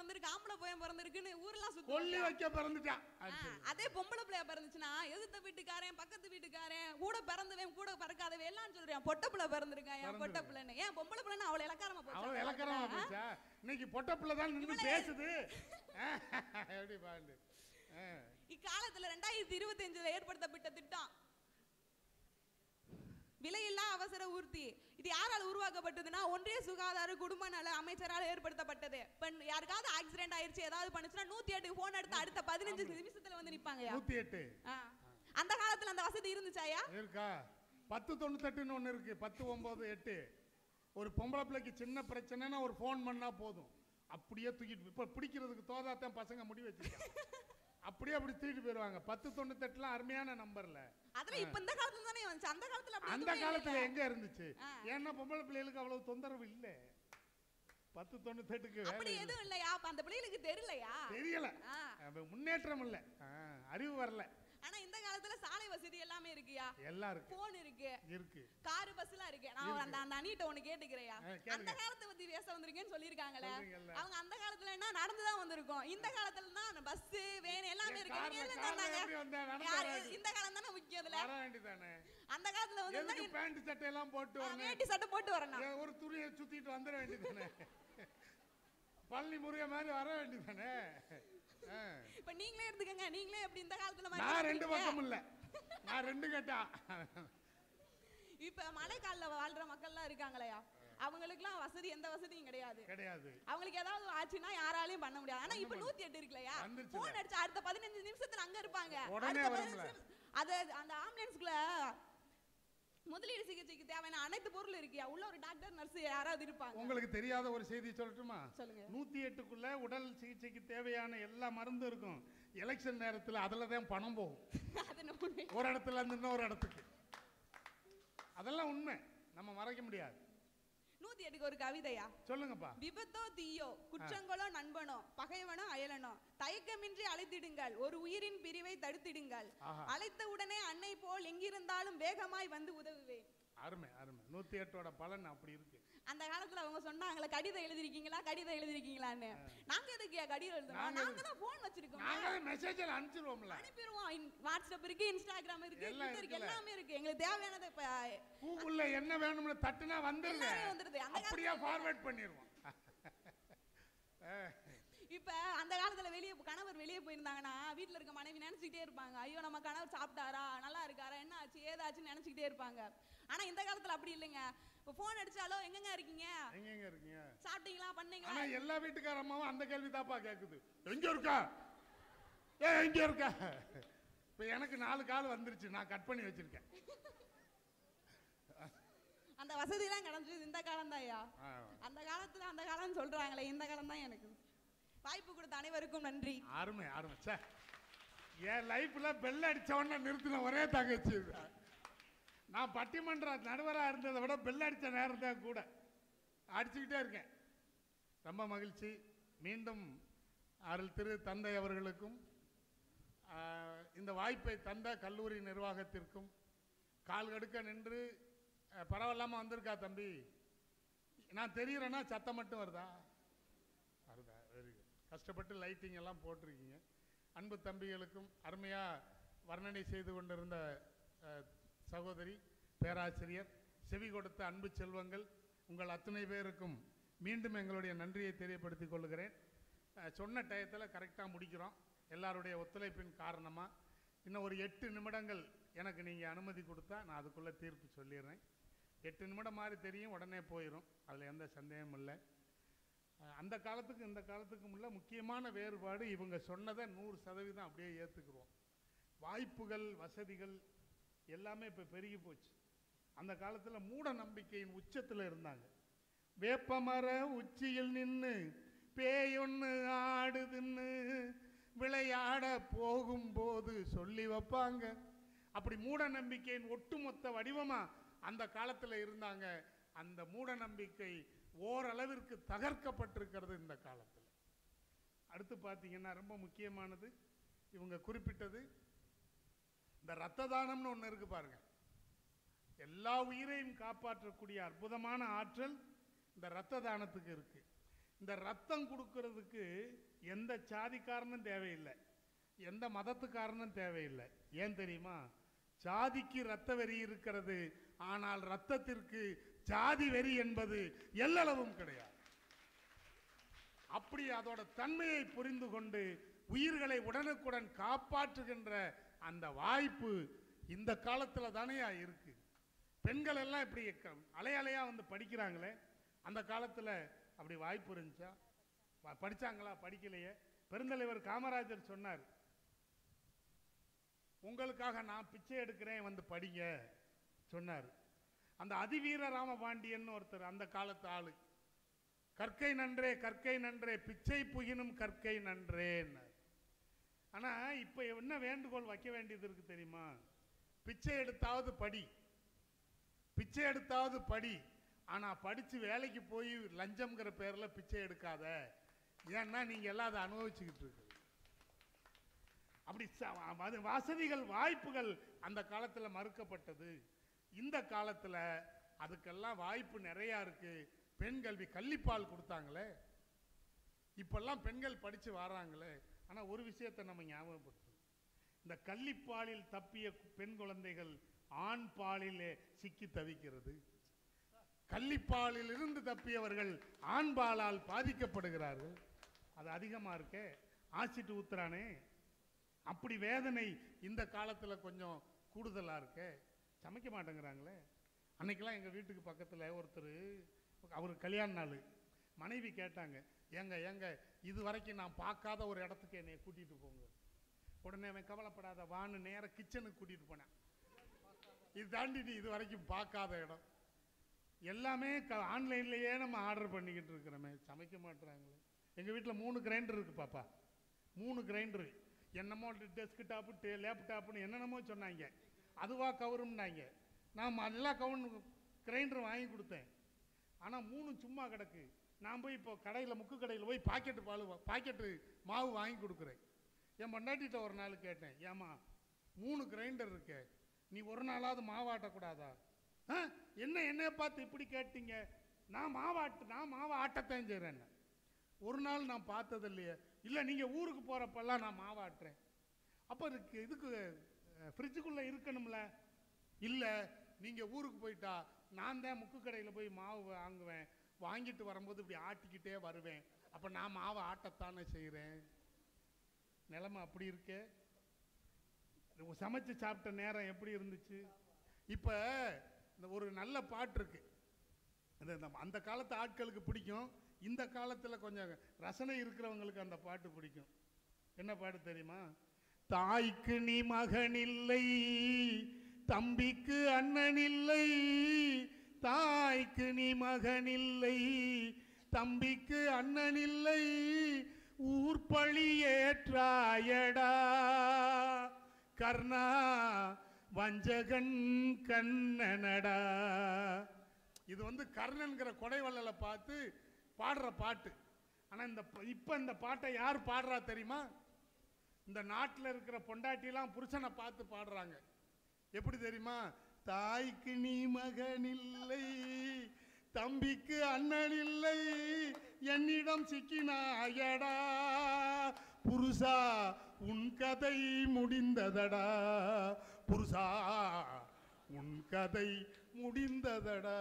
பிறந்திருக்குன்னு ஊரெல்லாம் சுத்தி கொல்லி வைக்க பிறந்துட்டான். அதே பொம்பளை பிள்ளையா பிறந்துச்சுன்னா, எதிர்த்த வீட்டுக்காரன் பக்கத்து வீட்டுக்காரன் கூட பிறந்தவன் கூட பறக்காதவன் எல்லாம் சொல்றேன், பொட்ட பிள்ளை பிறந்திருக்கான் பொட்ட பிள்ளைன்னு. ஏன் பொம்பளை பிள்ளைன்னு அவளை இலக்காரமா போச்சா? இன்னைக்கு பொட்ட பிள்ளை தான் நின்று பேசுது. எப்படி பாண்டு இக்காலத்துல 2025 ஏற்படுத்தப்பட்ட திட்டம் விலையில்லா அவசர ஊர்தி. இது யாரால் உருவாக்கப்பட்டதுன்னா, ஒன்றிய சுகாதார குடும்ப நல அமைச்சரால் ஏற்படுத்தப்பட்டது. யாருக்காவது ஆக்சிடென்ட் ஆயிருச்சு, ஏதாவது பண்ணுச்சுன்னா 108 போன் எடுத்து அடுத்த 15 நிமிஷத்துல வந்து நிப்பாங்க. 108 அந்த காலத்துல அந்த வசதி இருந்துச்சாயா? இருக்கா? 1098 ஒன்னு இருக்கு, 1098. ஒரு பொம்பளை பிள்ளைக்கு சின்ன பிரச்சனைனா ஒரு போன் பண்ணா போதும், அப்படியே தூக்கிட்டு. இப்ப பிடிக்கிறதுக்கு தோதாத்தான் பசங்க முடி வச்சிருக்காங்க, அப்படியே அப்படி தூக்கிட்டு போயிருவாங்க. 1098 அருமையான நம்பர்ல. அதுல இப்ப இந்த காலத்துல தானே வந்துச்சு, அந்த காலத்துல அந்த காலத்துல எங்க இருந்துச்சு? ஏன்னா பொம்பளை பிள்ளைகளுக்கு அவ்வளவு தொந்தரவு இல்ல. 10-98க்கு அப்படி எதுவும் இல்லையா? அப்ப அந்த பிள்ளைகளுக்கு தெரியலையா? தெரியல, முன்னேற்றம் இல்ல, அறிவு வரல. ஆனா இந்த காலத்துல சாலை வசதி எல்லாமே இருக்குயா, எல்லாம் இருக்கு, போன் இருக்கு, கார் பஸ் எல்லாம் இருக்கு. நான் அந்த அண்ணிட்ட ஒண்ணு கேட்டுக்கிறேயா, அந்த காலத்தை பத்தி பேச வந்திருக்கேன்னு சொல்லிருக்காங்களே, அவங்க அந்த காலத்துல என்ன நடந்துதான் வந்திருக்கோம், இந்த காலத்துல தான் பஸ் வேன் எல்லாமே இருக்கு. இந்த காலம் தானே முக்கியம். இதுல அந்த காலத்துல வந்து பேண்ட் சட்டை எல்லாம் போட்டு வரணும், வேட்டி சட்டை போட்டு வரணும், ஒரு துணியை சுத்திட்டு வந்துட வேண்டியதானே, பள்ளி முருக மாதிரி வர வேண்டியதானே. இப்ப நீங்களே எடுத்துக்கங்க, நீங்களே எப்படி இந்த காலத்துல நான் ரெண்டு பக்கம் இல்ல, நான் ரெண்டு கேட்டா. இப்ப மழைக்கால வாழ்ற மக்கள் எல்லாம் இருக்காங்களையா, அவங்களுக்குலாம் வசதி எந்த வசதியும் கிடையாது. அவங்களுக்கு ஏதாவது ஆச்சுன்னா யாராலையும் பண்ண முடியாது. ஆனா இப்ப 108 இருக்குலையா, போன் அடிச்சு அடுத்த 15 நிமிஷத்துல அங்க இருப்பாங்க. அது அந்த ஆம்புலன்ஸ்க்குள்ள முதலீடு சிகிச்சைக்கு தேவையான அனைத்து பொருள் இருக்கியா, உள்ள ஒரு டாக்டர் நர்ஸ் யாராவது இருப்பாங்க. உங்களுக்கு தெரியாத ஒரு செய்தி சொல்லட்டுமா? சொல்லுங்க. 108க்குள்ள உடல் சிகிச்சைக்கு தேவையான எல்லா மருந்தும் இருக்கும். எலெக்ஷன் நேரத்தில் அதுல தான் பணம் போகும், ஒரு இடத்துல இருந்து இன்னொரு இடத்துக்கு. அதெல்லாம் உண்மை, நம்ம மறைக்க முடியாது. 108க்கு ஒரு கவிதையா சொல்லுங்கப்பா. விபத்தோ தீயோ, குற்றங்களோ நண்பனோ, பகைவனோ அயலனோ, தயக்கமின்றி அழைத்திடுங்கள், ஒரு உயிரின் பிரிவை தடுத்திடுங்கள், அழைத்த உடனே அன்னை போல் எங்கிருந்தாலும் வேகமாய் வந்து உதவுவேன். அருமை அருமை. 108ஓட பலன் அப்படி இருக்கு. அந்த காலத்துல அவங்க சொன்னாங்களே, கடிதம் எழுதிருக்கீங்களா கடிதம் எழுதிருக்கீங்களான்னு. நாங்க எதுக்கு கடிதம் எழுதுறோம்? நாங்க தான் போன் வச்சிருக்கோம், நாங்க மெசேஜ் அனுப்பிடுவோம்ல, அனுப்பிடுவோம். வாட்ஸ்அப் இருக்கு, இன்ஸ்டாகிராம் இருக்கு, ட்விட்டர் இருக்கு, எல்லாமே இருக்கு. எங்களுக்கு தேவையானது இப்ப கூகுள்ல என்ன வேணும்னு தட்டுனா வந்துருது, அப்படியே ஃபார்வர்ட் பண்ணிடுவோம். இப்ப அந்த காலத்துல கணவர் வெளியே போயிருந்தாங்கன்னா வீட்டுல இருக்க மனைவி நினைச்சுக்கிட்டே இருப்பாங்க, ஐயோ நம்ம கணவர் சாப்பிட்டாரா, நல்லா இருக்காரா, என்ன ஆச்சு ஏதாச்சுன்னு நினைச்சுக்கிட்டே இருப்பாங்க. ஆனா இந்த காலத்துல அப்படி இல்லைங்க. இப்ப போன் அடிச்சாலோ எங்கங்க இருக்கீங்க, சாப்பிட்டீங்களா, பண்ணீங்களா. ஆனா எல்லா வீட்டுக்கார அம்மாவும் அந்த கேள்வி தாப்பா கேக்குது, எங்க இருக்கா, எங்க இருக்கா. இப்ப எனக்கு 4 கால் வந்துருச்சு, நான் கட் பண்ணி வச்சிருக்கேன். அந்த வசதி எல்லாம் கிடைச்சது இந்த காலம் தான்யா. அந்த காலத்துல அந்த காலம் சொல்றாங்களே, இந்த காலம் தான். எனக்கு வாய்ப்பு கொடுத்த அனைவருக்கும் நன்றி. அருமை அருமை. என் லைஃப்ல பெல் அடிச்ச உடனே நிறுத்தின ஒரே தங்கச்சி. நான் பட்டிமன்ற நடுவராக இருந்ததை விட பெல் அடித்த நேரம் தான் கூட அடிச்சுக்கிட்டே இருக்கேன். ரொம்ப மகிழ்ச்சி. மீண்டும் அருள் திரு தந்தை அவர்களுக்கும் இந்த வாய்ப்பை தந்த கல்லூரி நிர்வாகத்திற்கும் கால் கடுக்க நின்று பரவாயில்லாமல் வந்திருக்கா தம்பி, நான் தெரிகிறேன்னா சத்தம் மட்டும் வருதா? வருதா? Very good. கஷ்டப்பட்டு லைட்டிங் எல்லாம் போட்டிருக்கீங்க. அன்பு தம்பிகளுக்கும் அருமையாக வர்ணனை செய்து கொண்டிருந்த சகோதரி, பேராசிரியர், செவி கொடுத்த அன்பு செல்வங்கள், உங்கள் அத்தனை பேருக்கும் மீண்டும் எங்களுடைய நன்றியை தெரியப்படுத்திக் கொள்கிறேன். சொன்ன டயத்தில் கரெக்டாக முடிக்கிறோம். எல்லாருடைய ஒத்துழைப்பின் காரணமாக இன்னும் ஒரு 8 நிமிடங்கள் எனக்கு நீங்கள் அனுமதி கொடுத்தா நான் அதுக்குள்ளே தீர்ப்பு சொல்லிடுறேன். 8 நிமிடம் மாதிரி தெரியும், உடனே போயிடும், அதில் எந்த சந்தேகமும் இல்லை. அந்த காலத்துக்கு இந்த காலத்துக்கும் உள்ள முக்கியமான வேறுபாடு, இவங்க சொன்னதை 100% அப்படியே ஏற்றுக்குறோம். வாய்ப்புகள், வசதிகள் எல்லாமே இப்போ பெருகி போச்சு. அந்த காலத்தில் மூட நம்பிக்கையின் உச்சத்தில் இருந்தாங்க. வேப்பமர உச்சியில் நின்று பேயொன்று ஆடுதுன்னு விளையாட போகும்போது சொல்லி வைப்பாங்க. அப்படி மூட நம்பிக்கையின் ஒட்டுமொத்த வடிவமாக அந்த காலத்தில் இருந்தாங்க. அந்த மூட நம்பிக்கை ஓரளவிற்கு தகர்க்கப்பட்டிருக்கிறது இந்த காலத்தில். அடுத்து பார்த்தீங்கன்னா ரொம்ப முக்கியமானது, இவங்க குறிப்பிட்டது இந்த இரத்த தானம்னு ஒன்று இருக்கு பாருங்க. எல்லா உயிரையும் காப்பாற்றக்கூடிய அற்புதமான ஆற்றல் இந்த இரத்த தானத்துக்கு இருக்கு. இந்த ரத்தம் கொடுக்கறதுக்கு எந்த சாதிக்காரனும் தேவையில்லை, எந்த மதத்துக்காரனும் தேவையில்லை. ஏன் தெரியுமா? சாதிக்கு இரத்த வெறி இருக்கிறது, ஆனால் இரத்தத்திற்கு சாதி வெறி என்பது எல்லளவும் கிடையாது. அப்படி அதோட தன்மையை புரிந்து கொண்டு உயிர்களை உடனுக்குடன் காப்பாற்றுகின்ற அந்த வாய்ப்பு இந்த காலத்தில் தானே இருக்கு. பெண்கள் எல்லாம் இப்படி அலையா வந்து படிக்கிறாங்களே, அந்த காலத்தில் அப்படி வாய்ப்பு இருந்துச்சா? படிச்சாங்களா? படிக்கலையே. பெருந்தலைவர் காமராஜர் சொன்னார், உங்களுக்காக நான் பிச்சை எடுக்கிறேன், வந்து படிங்க சொன்னார். அந்த அதிவீர ராமபாண்டியன் ஒருத்தர், அந்த காலத்து ஆளு, கற்கை நன்றே கற்கை நன்றே பிச்சை புகினும் கற்கை நன்றேன்னு. ஆனால் இப்போ என்ன வேண்டுகோள் வைக்க வேண்டியது இருக்கு தெரியுமா? பிச்சை எடுத்தாவது படி, பிச்சை எடுத்தாவது படி, ஆனால் படித்து வேலைக்கு போய் லஞ்சம்ங்கிற பேரில் பிச்சை எடுக்காத. ஏன்னா நீங்கள் எல்லாம் அதை அனுபவிச்சுக்கிட்டு இருக்கு. அப்படி வசதிகள் வாய்ப்புகள் அந்த காலத்தில் மறுக்கப்பட்டது. இந்த காலத்தில் அதுக்கெல்லாம் வாய்ப்பு நிறையா இருக்கு. பெண் கல்வி, கள்ளிப்பால் கொடுத்தாங்களே, இப்பெல்லாம் பெண்கள் படித்து வராங்களே. ஆனால் ஒரு விஷயத்தை நம்ம ஞாபகப்படுத்தணும், இந்த கள்ளிப்பாலில் தப்பிய பெண் குழந்தைகள் ஆண் பாலிலே சிக்கி தவிக்கிறது. கள்ளிப்பாலில் இருந்து தப்பியவர்கள் ஆண் பாலால் பாதிக்கப்படுகிறார்கள். அது அதிகமாக இருக்கே, ஆசிட்டு ஊத்துறானே, அப்படி வேதனை இந்த காலத்தில் கொஞ்சம் கூடுதலாக இருக்கே. சமைக்க மாட்டேங்கிறாங்களே. அன்னைக்கெல்லாம் எங்கள் வீட்டுக்கு பக்கத்தில் ஒருத்தர், அவர் கல்யாண நாள், மனைவி கேட்டாங்க, ஏங்க இது வரைக்கும் நான் பார்க்காத ஒரு இடத்துக்கு என்னை கூட்டிகிட்டு போங்க. உடனே அவன் கவலைப்படாத வான்னு நேராக கிச்சனுக்கு கூட்டிகிட்டு போனேன். இது தாண்டி நீ இது வரைக்கும் பார்க்காத இடம். எல்லாமே ஆன்லைன்லேயே நம்ம ஆர்டர் பண்ணிக்கிட்டு இருக்கிறோமே, சமைக்க மாட்டுறாங்களே. எங்கள் வீட்டில் 3 கிரைண்டர் இருக்குது பாப்பா, 3 கிரைண்டரு. என்னமோ டெஸ்க் டாப்பு லேப்டாப்புன்னு என்னென்னமோ சொன்னாங்க, அதுவாக கவரும்னாங்க. நான் எல்லா கிரைண்டரும் வாங்கி கொடுத்தேன். ஆனால் 3 சும்மா கிடக்கு. நான் போய் இப்போ கடையில், முக்கு கடையில் போய் பாக்கெட்டு மாவு வாங்கி கொடுக்குறேன். என் பொண்டாட்டிகிட்ட ஒரு நாள் கேட்டேன், ஏம்மா 3 கிரைண்டர் இருக்கு, நீ ஒரு நாளாவது மாவாட்டக்கூடாதா? என்னைய பார்த்து இப்படி கேட்டீங்க? நான் மாவை ஆட்டத்தான் செய்கிறேன். ஒரு நாள் நான் பார்த்தது இல்லையே. இல்லை, நீங்கள் ஊருக்கு போகிறப்பெல்லாம் நான் மாவாட்டுறேன். அப்போ இதுக்கு ஃப்ரிட்ஜுக்குள்ளே இருக்கணும்ல. இல்லை, நீங்கள் ஊருக்கு போயிட்டா நான் தான் முக்கு கடையில் போய் மாவு வாங்குவேன், வாங்கிட்டு வரும்போது இப்படி ஆட்டிக்கிட்டே வருவேன். அப்போ நான் மாவை ஆட்டத்தானே செய்கிறேன். நிலைமை அப்படி இருக்கே. சமைச்சு சாப்பிட்ட நேரம் எப்படி இருந்துச்சு? இப்போ இந்த ஒரு நல்ல பாட்டு இருக்கு, அந்த காலத்து ஆட்களுக்கு பிடிக்கும், இந்த காலத்தில் கொஞ்சம் ரசனை இருக்கிறவங்களுக்கு அந்த பாட்டு பிடிக்கும். என்ன பாட்டு தெரியுமா? தாய்க்கு நீ மகன் இல்லை, தம்பிக்கு அண்ணன் இல்லை, தாய்க்கு நீ மகன் இல்லை, தம்பிக்கு அண்ணன் இல்லை, ஊர்பழி ஏற்றாயடா கர்ணா வஞ்சகன் கண்ணனடா. இது கர்ணன்கிற கொடைவள்ளலை பார்த்து பாடுற பாட்டு. ஆனால் இப்போ இந்த பாட்டை யார் பாடுறா தெரியுமா? இந்த நாட்டில் இருக்கிற பொண்டாட்டிலாம் புருஷனை பார்த்து பாடுறாங்க. எப்படி தெரியுமா? தாய்க்கு நீ மகன் இல்லை, தம்பிக்கு அண்ணன் இல்லை, என்னிடம் சிக்கினாயடா புருஷா உன் கதை முடிந்ததடா, புருஷா உன் கதை முடிந்ததடா.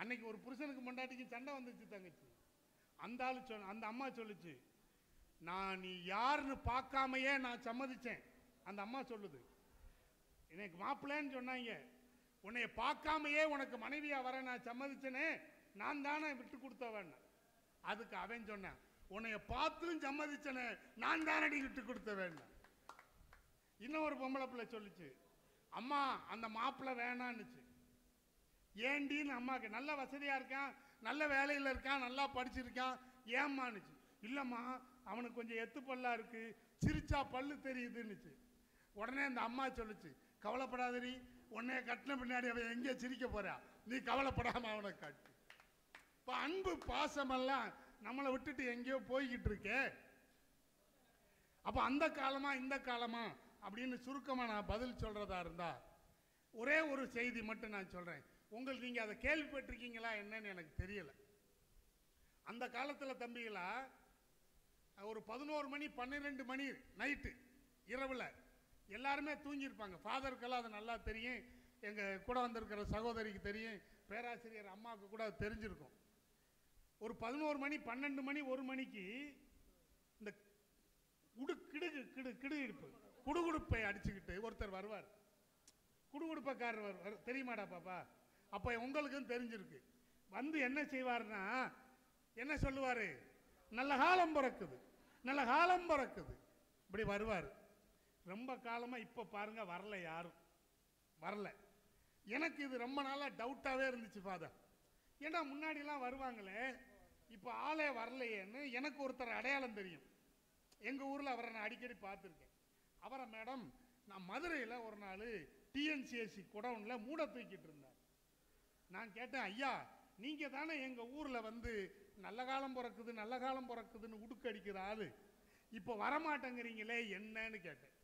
அன்னைக்கு ஒரு புருஷனுக்கு பொண்டாட்டிக்கு சண்டை வந்துச்சு தங்கச்சி. அந்த அம்மா சொல்லுச்சு, நான் நீ யாருன்னு பார்க்காமையே நான் சம்மதிச்சேன். அந்த அம்மா சொல்லுது, எனக்கு மாப்பிள்ளைன்னு சொன்னாங்க, உன்னைய பார்க்காமையே உனக்கு மனைவியா வர நான் சம்மதிச்சேனே, நான் தானே விட்டு கொடுத்தவன். அதுக்கு அவன் சொன்னான், உன்னைய பார்த்தும் சம்மதிச்சனே, நான் தானடி விட்டு கொடுத்தவன். இன்னொரு பொம்பளை பிள்ளை சொல்லிச்சு, அம்மா அந்த மாப்பிள்ளை வேணான்னுச்சு. ஏண்டின்னு அம்மாவுக்கு, நல்ல வசதியாக இருக்கான், நல்ல வேலையில் இருக்கான், நல்லா படிச்சிருக்கான், ஏம்மான்னுச்சு. இல்லைம்மா அவனுக்கு கொஞ்சம் எத்து பல்லா இருக்கு, சிரிச்சா பல்லு தெரியுதுன்னுச்சு. உடனே அந்த அம்மா சொல்லிச்சு, கவலைப்படாதடி, உன்னைய கட்டின பின்னாடி அவன் எங்கே சிரிக்க போறா, நீ கவலைப்படாம அவனை கட்டு. இப்போ அன்பு பாசமெல்லாம் நம்மளை விட்டுட்டு எங்கேயோ போய்கிட்டு இருக்கே. அப்போ அந்த காலமா இந்த காலமா அப்படின்னு சுருக்கமாக நான் பதில் சொல்றதா இருந்தா, ஒரே ஒரு செய்தி மட்டும் நான் சொல்றேன். உங்களுக்கு நீங்கள் அதை கேள்விப்பட்டிருக்கீங்களா என்னன்னு எனக்கு தெரியல. அந்த காலத்தில் தம்பிகளா ஒரு 11 மணி 12 மணி நைட்டு இரவில் எல்லாருமே தூங்கியிருப்பாங்க. ஃபாதருக்கெல்லாம் அது நல்லா தெரியும், எங்கள் கூட வந்திருக்கிற சகோதரிக்கு தெரியும், பேராசிரியர் அம்மாவுக்கு கூட அது தெரிஞ்சிருக்கும். ஒரு 11 மணி 12 மணி 1 மணிக்கு இந்த கிடுகிடுப்பு குடுகுடுப்பை அடிச்சுக்கிட்டு ஒருத்தர் வருவார். குடுகுடுப்பக்காரர் வருவார், தெரியுமாடா பாப்பா? அப்போ உங்களுக்கும் தெரிஞ்சிருக்கு. வந்து என்ன செய்வார்னா, என்ன சொல்லுவார்? நல்ல காலம் பிறக்குது, நல்ல காலம் பிறக்குது, இப்படி வருவார். ரொம்ப காலமாக இப்போ பாருங்க வரல, யாரும் வரல. எனக்கு இது ரொம்ப நாளாக டவுட்டாகவே இருந்துச்சு ஃபாதர். ஏன்னா முன்னாடிலாம் வருவாங்களே, இப்போ ஆளே வரலையேன்னு எனக்கு ஒருத்தர் அடையாளம் தெரியும். எங்கள் ஊரில் அவரை நான் அடிக்கடி பார்த்துருக்கேன். அவரை மேடம் நான் மதுரையில் ஒரு நாள் டிஎன்சிஎஸ்சி குடவுனில் மூட தூக்கிட்டு இருந்தார். நான் கேட்டேன், ஐயா நீங்கள் தானே எங்கள் ஊரில் வந்து நல்ல காலம் பிறக்குது நல்ல காலம் பிறக்குதுன்னு உடுக்கடிக்கிற ஆள், இப்போ வரமாட்டேங்கிறீங்களே என்னன்னு கேட்டேன்.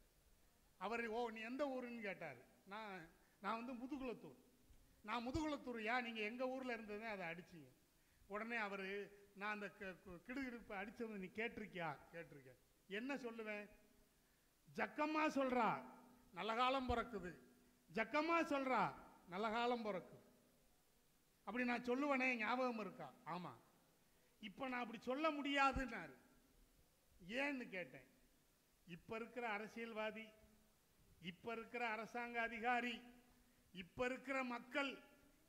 அவர் நீ எந்த ஊருன்னு கேட்டார். நான் வந்து முதுகுளத்தூர். நான் முதுகுளத்தூர், நீங்கள் எங்கள் ஊரில் இருந்ததே அதை அடிச்சிங்க. உடனே அவர், நான் அந்த கிடுகிடுப்பை அடித்தது நீ கேட்டிருக்கியா? கேட்டிருக்கேன். என்ன சொல்லுவேன்? ஜக்கம்மா சொல்கிறா நல்ல காலம் பிறக்குது, ஜக்கம்மா சொல்கிறா நல்ல காலம் பிறக்குது, அப்படி நான் சொல்லுவேனே, ஞாபகம் இருக்கா? ஆமாம். இப்போ நான் அப்படி சொல்ல முடியாதுன்னாரு. ஏன்னு கேட்டேன். இப்போ இருக்கிற அரசியல்வாதி, இப்போ இருக்கிற அரசாங்க அதிகாரி, இப்போ இருக்கிற மக்கள்,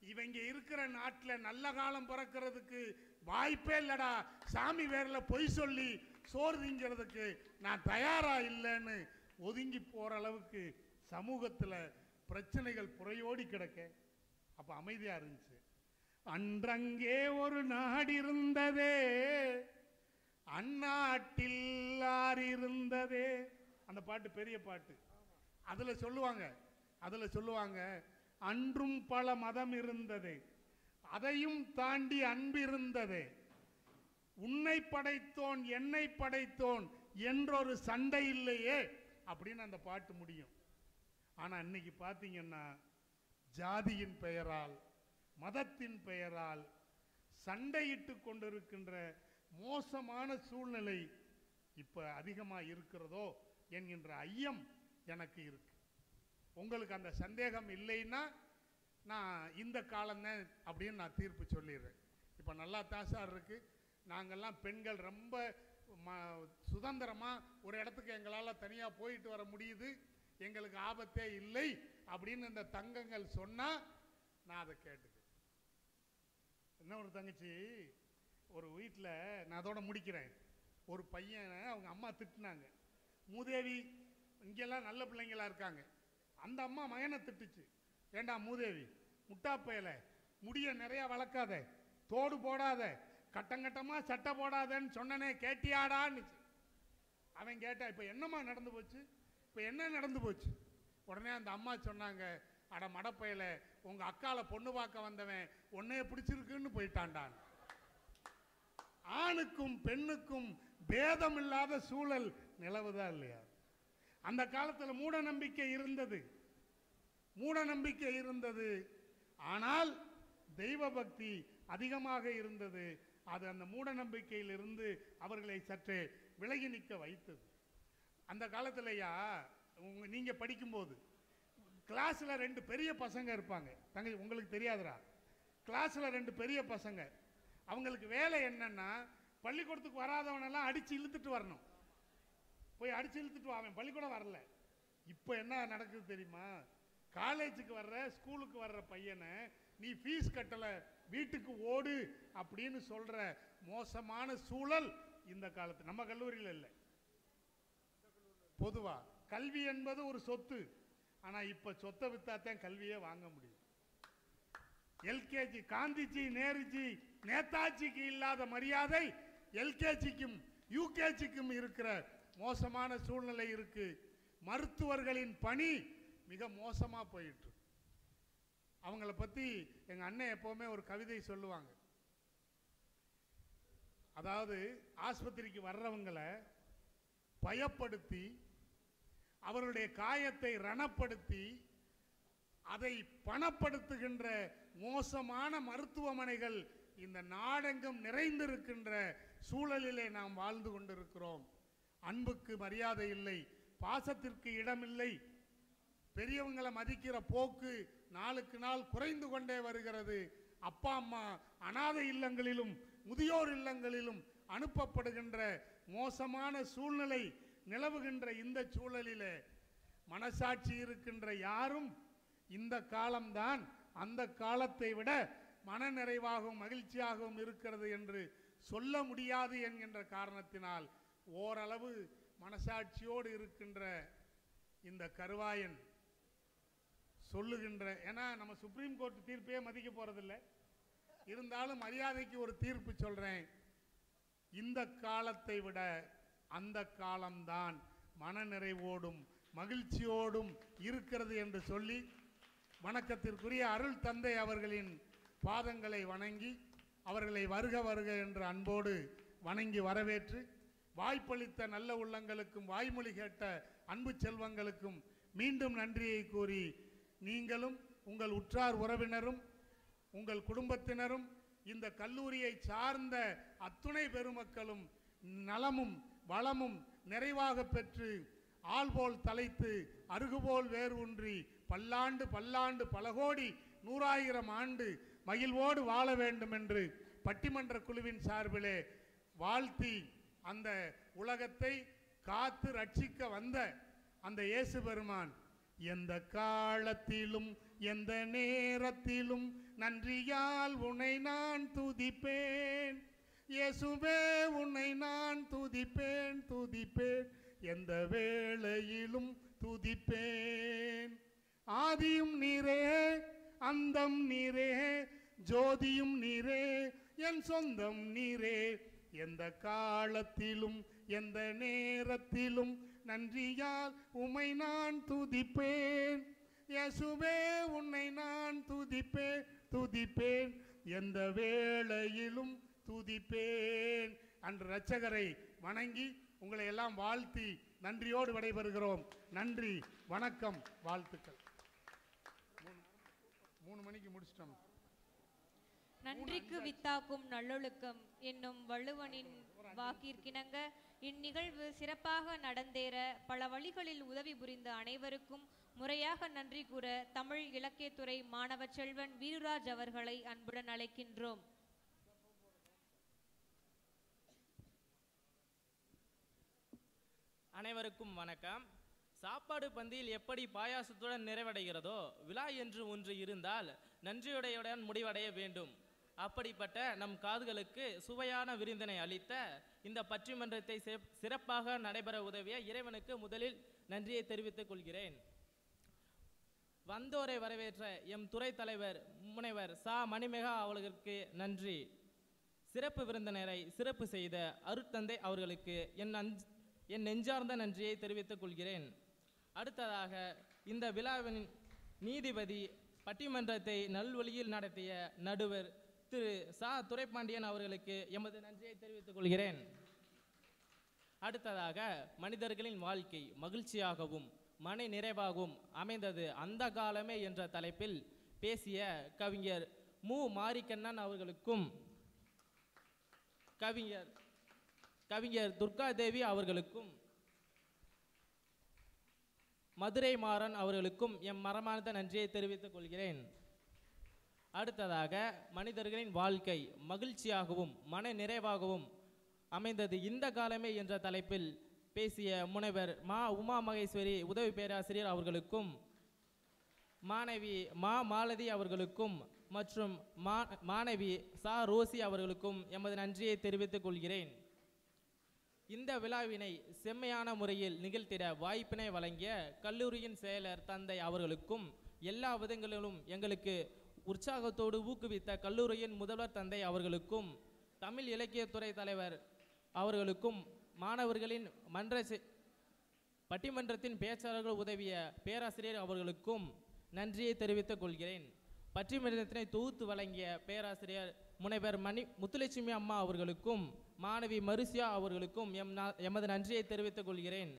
இவங்க இருக்கிற நாட்டில் நல்ல காலம் பிறக்கிறதுக்கு வாய்ப்பே இல்லடா, சாமி பேரில் பொய் சொல்லி சோறு திங்கிறதுக்கு நான் தயாரா இல்லைன்னு ஒதுங்கி போகிற அளவுக்கு சமூகத்தில் பிரச்சனைகள் புறையோடி கிடக்க. அப்போ அமைதியாக இருந்துச்சு. அன்றங்கே ஒரு நாடு இருந்ததே, அந்நாட்டில் ஆறு இருந்ததே. அந்த பாட்டு பெரிய பாட்டு. அதில் சொல்லுவாங்க அன்றும் பல மதம் இருந்தது, அதையும் தாண்டி அன்பு இருந்தது, உன்னை படைத்தோன் என்னை படைத்தோன் என்றொரு சண்டை இல்லையே அப்படின்னு அந்த பாட்டு முடியும். ஆனால் இன்னைக்கு பார்த்தீங்கன்னா ஜாதியின் பெயரால் மதத்தின் பெயரால் சண்டையிட்டு கொண்டிருக்கின்ற மோசமான சூழ்நிலை இப்போ அதிகமாக இருக்கிறதோ என்கின்ற ஐயம் எனக்கு இருக்கு. உங்களுக்கு அந்த சந்தேகம் இல்லைன்னா நான் இந்த காலம்தான் அப்படின்னு நான் தீர்ப்பு சொல்லிடுறேன். இப்போ நல்லா தான் சார் இருக்கு. நாங்கள்லாம் பெண்கள் ரொம்ப சுதந்திரமாக ஒரு இடத்துக்கு எங்களால் தனியாக போயிட்டு வர முடியுது, எங்களுக்கு ஆபத்தே இல்லை அப்படின்னு இந்த தங்கங்கள் சொன்னால் நான் அதை கேட்டுக்கிறேன். இன்னொரு தங்கச்சி ஒரு வீட்டில், நான் அதோட முடிக்கிறேன், ஒரு பையனை அவங்க அம்மா திட்டினாங்க. மூதேவி, இங்கெல்லாம் நல்ல பிள்ளைங்களா இருக்காங்க. அந்த அம்மா மகனை திட்டுச்சு. ஏண்டா மூதேவி, முட்டாப்பையில, முடிய நிறையா வளர்க்காத, தோடு போடாத, கட்டங்கட்டமாக சட்டை போடாதன்னு சொன்னனே கேட்டியாடான்னு. அவன் கேட்டா இப்போ என்னம்மா நடந்து போச்சு, இப்போ என்ன நடந்து போச்சு? உடனே அந்த அம்மா சொன்னாங்க, அட மடப்பையில, உங்கள் அக்கால பொண்ணு பார்க்க வந்தவன் உன்னைய பிடிச்சிருக்குன்னு போயிட்டான்டான். ஆணுக்கும் பெண்ணுக்கும் பேதம் இல்லாத சூழல் நிலவுதா இல்லையா? அந்த காலத்தில் மூட நம்பிக்கை இருந்தது, ஆனால் தெய்வ பக்தி அதிகமாக இருந்தது. அது அந்த மூட நம்பிக்கையில் இருந்து அவர்களை சற்றே விலகி நிற்க வைத்தது. அந்த காலத்திலயா நீங்க படிக்கும்போது கிளாஸ்ல 2 பெரிய பசங்க இருப்பாங்க. தங்கை உங்களுக்கு தெரியாதுரா, கிளாஸ்ல 2 பெரிய பசங்க, அவங்களுக்கு வேலை என்னன்னா பள்ளிக்கூடத்துக்கு வராதவனெல்லாம் அடிச்சு இழுத்துட்டு வரணும். போய் அடிச்சு இழுத்துட்டு அவன் பள்ளிக்கூடம் வரல. இப்போ என்ன நடக்குது தெரியுமா? காலேஜுக்கு வர்ற ஸ்கூலுக்கு வர்ற பையனை நீ ஃபீஸ் கட்டலை வீட்டுக்கு ஓடு அப்படின்னு சொல்ற மோசமான சூழல் இந்த காலத்து நம்ம கல்லூரியில் இல்லை. பொதுவா கல்வி என்பது ஒரு சொத்து. ஆனா இப்ப சொத்தை வித்தாத்தான் கல்வியே வாங்க முடியும். எல்கேஜி காந்திஜி, நேருஜி, நேதாஜிக்கு இல்லாத மரியாதை எல்கேஜிக்கும் யூகேஜிக்கும் இருக்கிற மோசமான சூழ்நிலை இருக்கு. மருத்துவர்களின் பணி மிக மோசமா போயிட்டு. அவங்கள பத்தி எங்க அண்ணன் எப்பவுமே ஒரு கவிதை சொல்லுவாங்க. அதாவது ஆஸ்பத்திரிக்கு வர்றவங்களை பயப்படுத்தி அவருடைய காயத்தை ரணப்படுத்தி அதை பணப்படுத்துகின்ற மோசமான மருத்துவமனைகள் இந்த நாடெங்கும் நிறைந்திருக்கின்ற சூழலிலே நாம் வாழ்ந்து கொண்டிருக்கிறோம். அன்புக்கு மரியாதை இல்லை, பாசத்திற்கு இடமில்லை, பெரியவங்களை மதிக்கிற போக்கு நாளுக்கு நாள் குறைந்து கொண்டே வருகிறது. அப்பா அம்மா அனாதை இல்லங்களிலும் முதியோர் இல்லங்களிலும் அனுப்பப்படுகின்ற மோசமான சூழ்நிலை நிலவுகின்ற இந்த சூழலிலே மனசாட்சி இருக்கின்ற யாரும் இந்த காலம்தான் அந்த காலத்தை விட மனநிறைவாகவும் மகிழ்ச்சியாகவும் இருக்கிறது என்று சொல்ல முடியாது என்கின்ற காரணத்தினால் ஓரளவு மனசாட்சியோடு இருக்கின்ற இந்த கருவாயன் சொல்லுகின்ற, ஏன்னா நம்ம சுப்ரீம் கோர்ட் தீர்ப்பையே மதிக்க போறதில்லை, இருந்தாலும் மரியாதைக்கு ஒரு தீர்ப்பு சொல்றேன். இந்த காலத்தை விட அந்த காலம்தான் மனநிறைவோடும் மகிழ்ச்சியோடும் இருக்கிறது என்று சொல்லி வணக்கத்திற்குரிய அருள் தந்தை அவர்களின் பாதங்களை வணங்கி அவர்களை வருக வருக என்று அன்போடு வணங்கி வரவேற்று வாய்ப்பளித்த நல்ல உள்ளங்களுக்கும் வாய்மொழி கேட்ட அன்பு செல்வங்களுக்கும் மீண்டும் நன்றியை கூறி நீங்களும் உங்கள் உற்றார் உறவினரும் உங்கள் குடும்பத்தினரும் இந்த கல்லூரியை சார்ந்த அத்துணை பெருமக்களும் நலமும் வளமும் நிறைவாக பெற்று ஆள்போல் தலைத்து அருகுபோல் வேர் ஊன்றி பல்லாண்டு பல்லாண்டு பல கோடி 100,000 ஆண்டு மகிழ்வோடு வாழ வேண்டும் என்று பட்டிமன்ற குழுவின் சார்பிலே வாழ்த்தி அந்த உலகத்தை காத்து ரட்சிக்க வந்த அந்த இயேசு பெருமான் எந்த காலத்திலும் எந்த நேரத்திலும் நன்றியால் உன்னை நான் துதிப்பேன் இயேசுவே உன்னை நான் துதிப்பேன் துதிப்பேன் எந்த வேளையிலும் துதிப்பேன் ஆதியும் நீரே அந்தம் நீரே ஜோதியும் நீரே என் சொந்தம் நீரே எந்த காலத்திலும் எந்த நேரத்திலும் நன்றியால் உம்மை நான் துதிப்பேன் இயேசுவே உன்னை நான் துதிப்பேன் துதிப்பேன் எந்த வேளையிலும் துதிப்பேன் அன்று இரட்சகரை வணங்கி உங்களை எல்லாம் வாழ்த்தி நன்றியோடு விடைபெறுகிறோம். நன்றி, வணக்கம், வாழ்த்துக்கள். 3 மணிக்கு முடிச்சிட்டோம். நன்றிக்கு வித்தாக்கும் நல்லொழுக்கம் என்னும் வள்ளுவனின் வாக்கிற்கிணங்க இந்நிகழ்வு சிறப்பாக நடந்தேற பல வழிகளில் உதவி புரிந்த அனைவருக்கும் முறையாக நன்றி கூற தமிழ் இலக்கியத்துறை மாணவ செல்வன் வீருராஜ் அவர்களை அன்புடன் அழைக்கின்றோம். அனைவருக்கும் வணக்கம். சாப்பாடு பந்தியில் எப்படி பாயாசத்துடன் நிறைவடைகிறதோ விழா என்று ஒன்று இருந்தால் நன்றியுடையுடன் முடிவடைய வேண்டும். அப்படிப்பட்ட நம் காதுகளுக்கு சுவையான விருந்தினை அளித்த இந்த பட்டிமன்றத்தை சிறப்பாக நடைபெற உதவிய இறைவனுக்கு முதலில் நன்றியை தெரிவித்துக் கொள்கிறேன். வந்தோரை வரவேற்ற எம் துறை தலைவர் முனைவர் சா மணிமேகா அவர்களுக்கு நன்றி. சிறப்பு விருந்தினரை சிறப்பு செய்த அருட்தந்தை அவர்களுக்கு என் நெஞ்சார்ந்த நன்றியை தெரிவித்துக் கொள்கிறேன். அடுத்ததாக இந்த விழாவின் நீதிபதி பட்டிமன்றத்தை நல்வழியில் நடத்திய நடுவர் திரு சா துரைப்பாண்டியன் அவர்களுக்கு எமது நன்றியை தெரிவித்துக் கொள்கிறேன். அடுத்ததாக மனிதர்களின் வாழ்க்கை மகிழ்ச்சியாகவும் மன நிறைவாகவும் அமைந்தது அந்த காலமே என்ற தலைப்பில் பேசிய கவிஞர் மு மாரிக்கண்ணன் அவர்களுக்கும் கவிஞர் துர்காதேவி அவர்களுக்கும் மதுரை மாறன் அவர்களுக்கும் எம் மரமார்ந்த நன்றியை தெரிவித்துக் கொள்கிறேன். அடுத்ததாக மனிதர்களின் வாழ்க்கை மகிழ்ச்சியாகவும் மன நிறைவாகவும் அமைந்தது இந்த காலமே என்ற தலைப்பில் பேசிய முனைவர் மா உமா மகேஸ்வரி உதவி பேராசிரியர் அவர்களுக்கும் மாணவி மா மாலதி அவர்களுக்கும் மற்றும் மாணவி சா ரோசி அவர்களுக்கும் எமது நன்றியை தெரிவித்துக் கொள்கிறேன். இந்த விழாவினை செம்மையான முறையில் நிகழ்த்திட வாய்ப்பினை வழங்கிய கல்லூரியின் செயலர் தந்தை அவர்களுக்கும் எல்லா விதங்களிலும் எங்களுக்கு உற்சாகத்தோடு ஊக்குவித்த கல்லூரியின் முதல்வர் தந்தை அவர்களுக்கும் தமிழ் இலக்கியத்துறை தலைவர் அவர்களுக்கும் மாணவர்களின் பட்டிமன்றத்தின் பேச்சாளர்கள் உதவிய பேராசிரியர் அவர்களுக்கும் நன்றியை தெரிவித்துக் கொள்கிறேன். பட்டிமன்றத்தினை தொகுத்து வழங்கிய பேராசிரியர் முனைவர் முத்துலட்சுமி அம்மா அவர்களுக்கும் மாணவி மருசியா அவர்களுக்கும் எமது நன்றியை தெரிவித்துக் கொள்கிறேன்.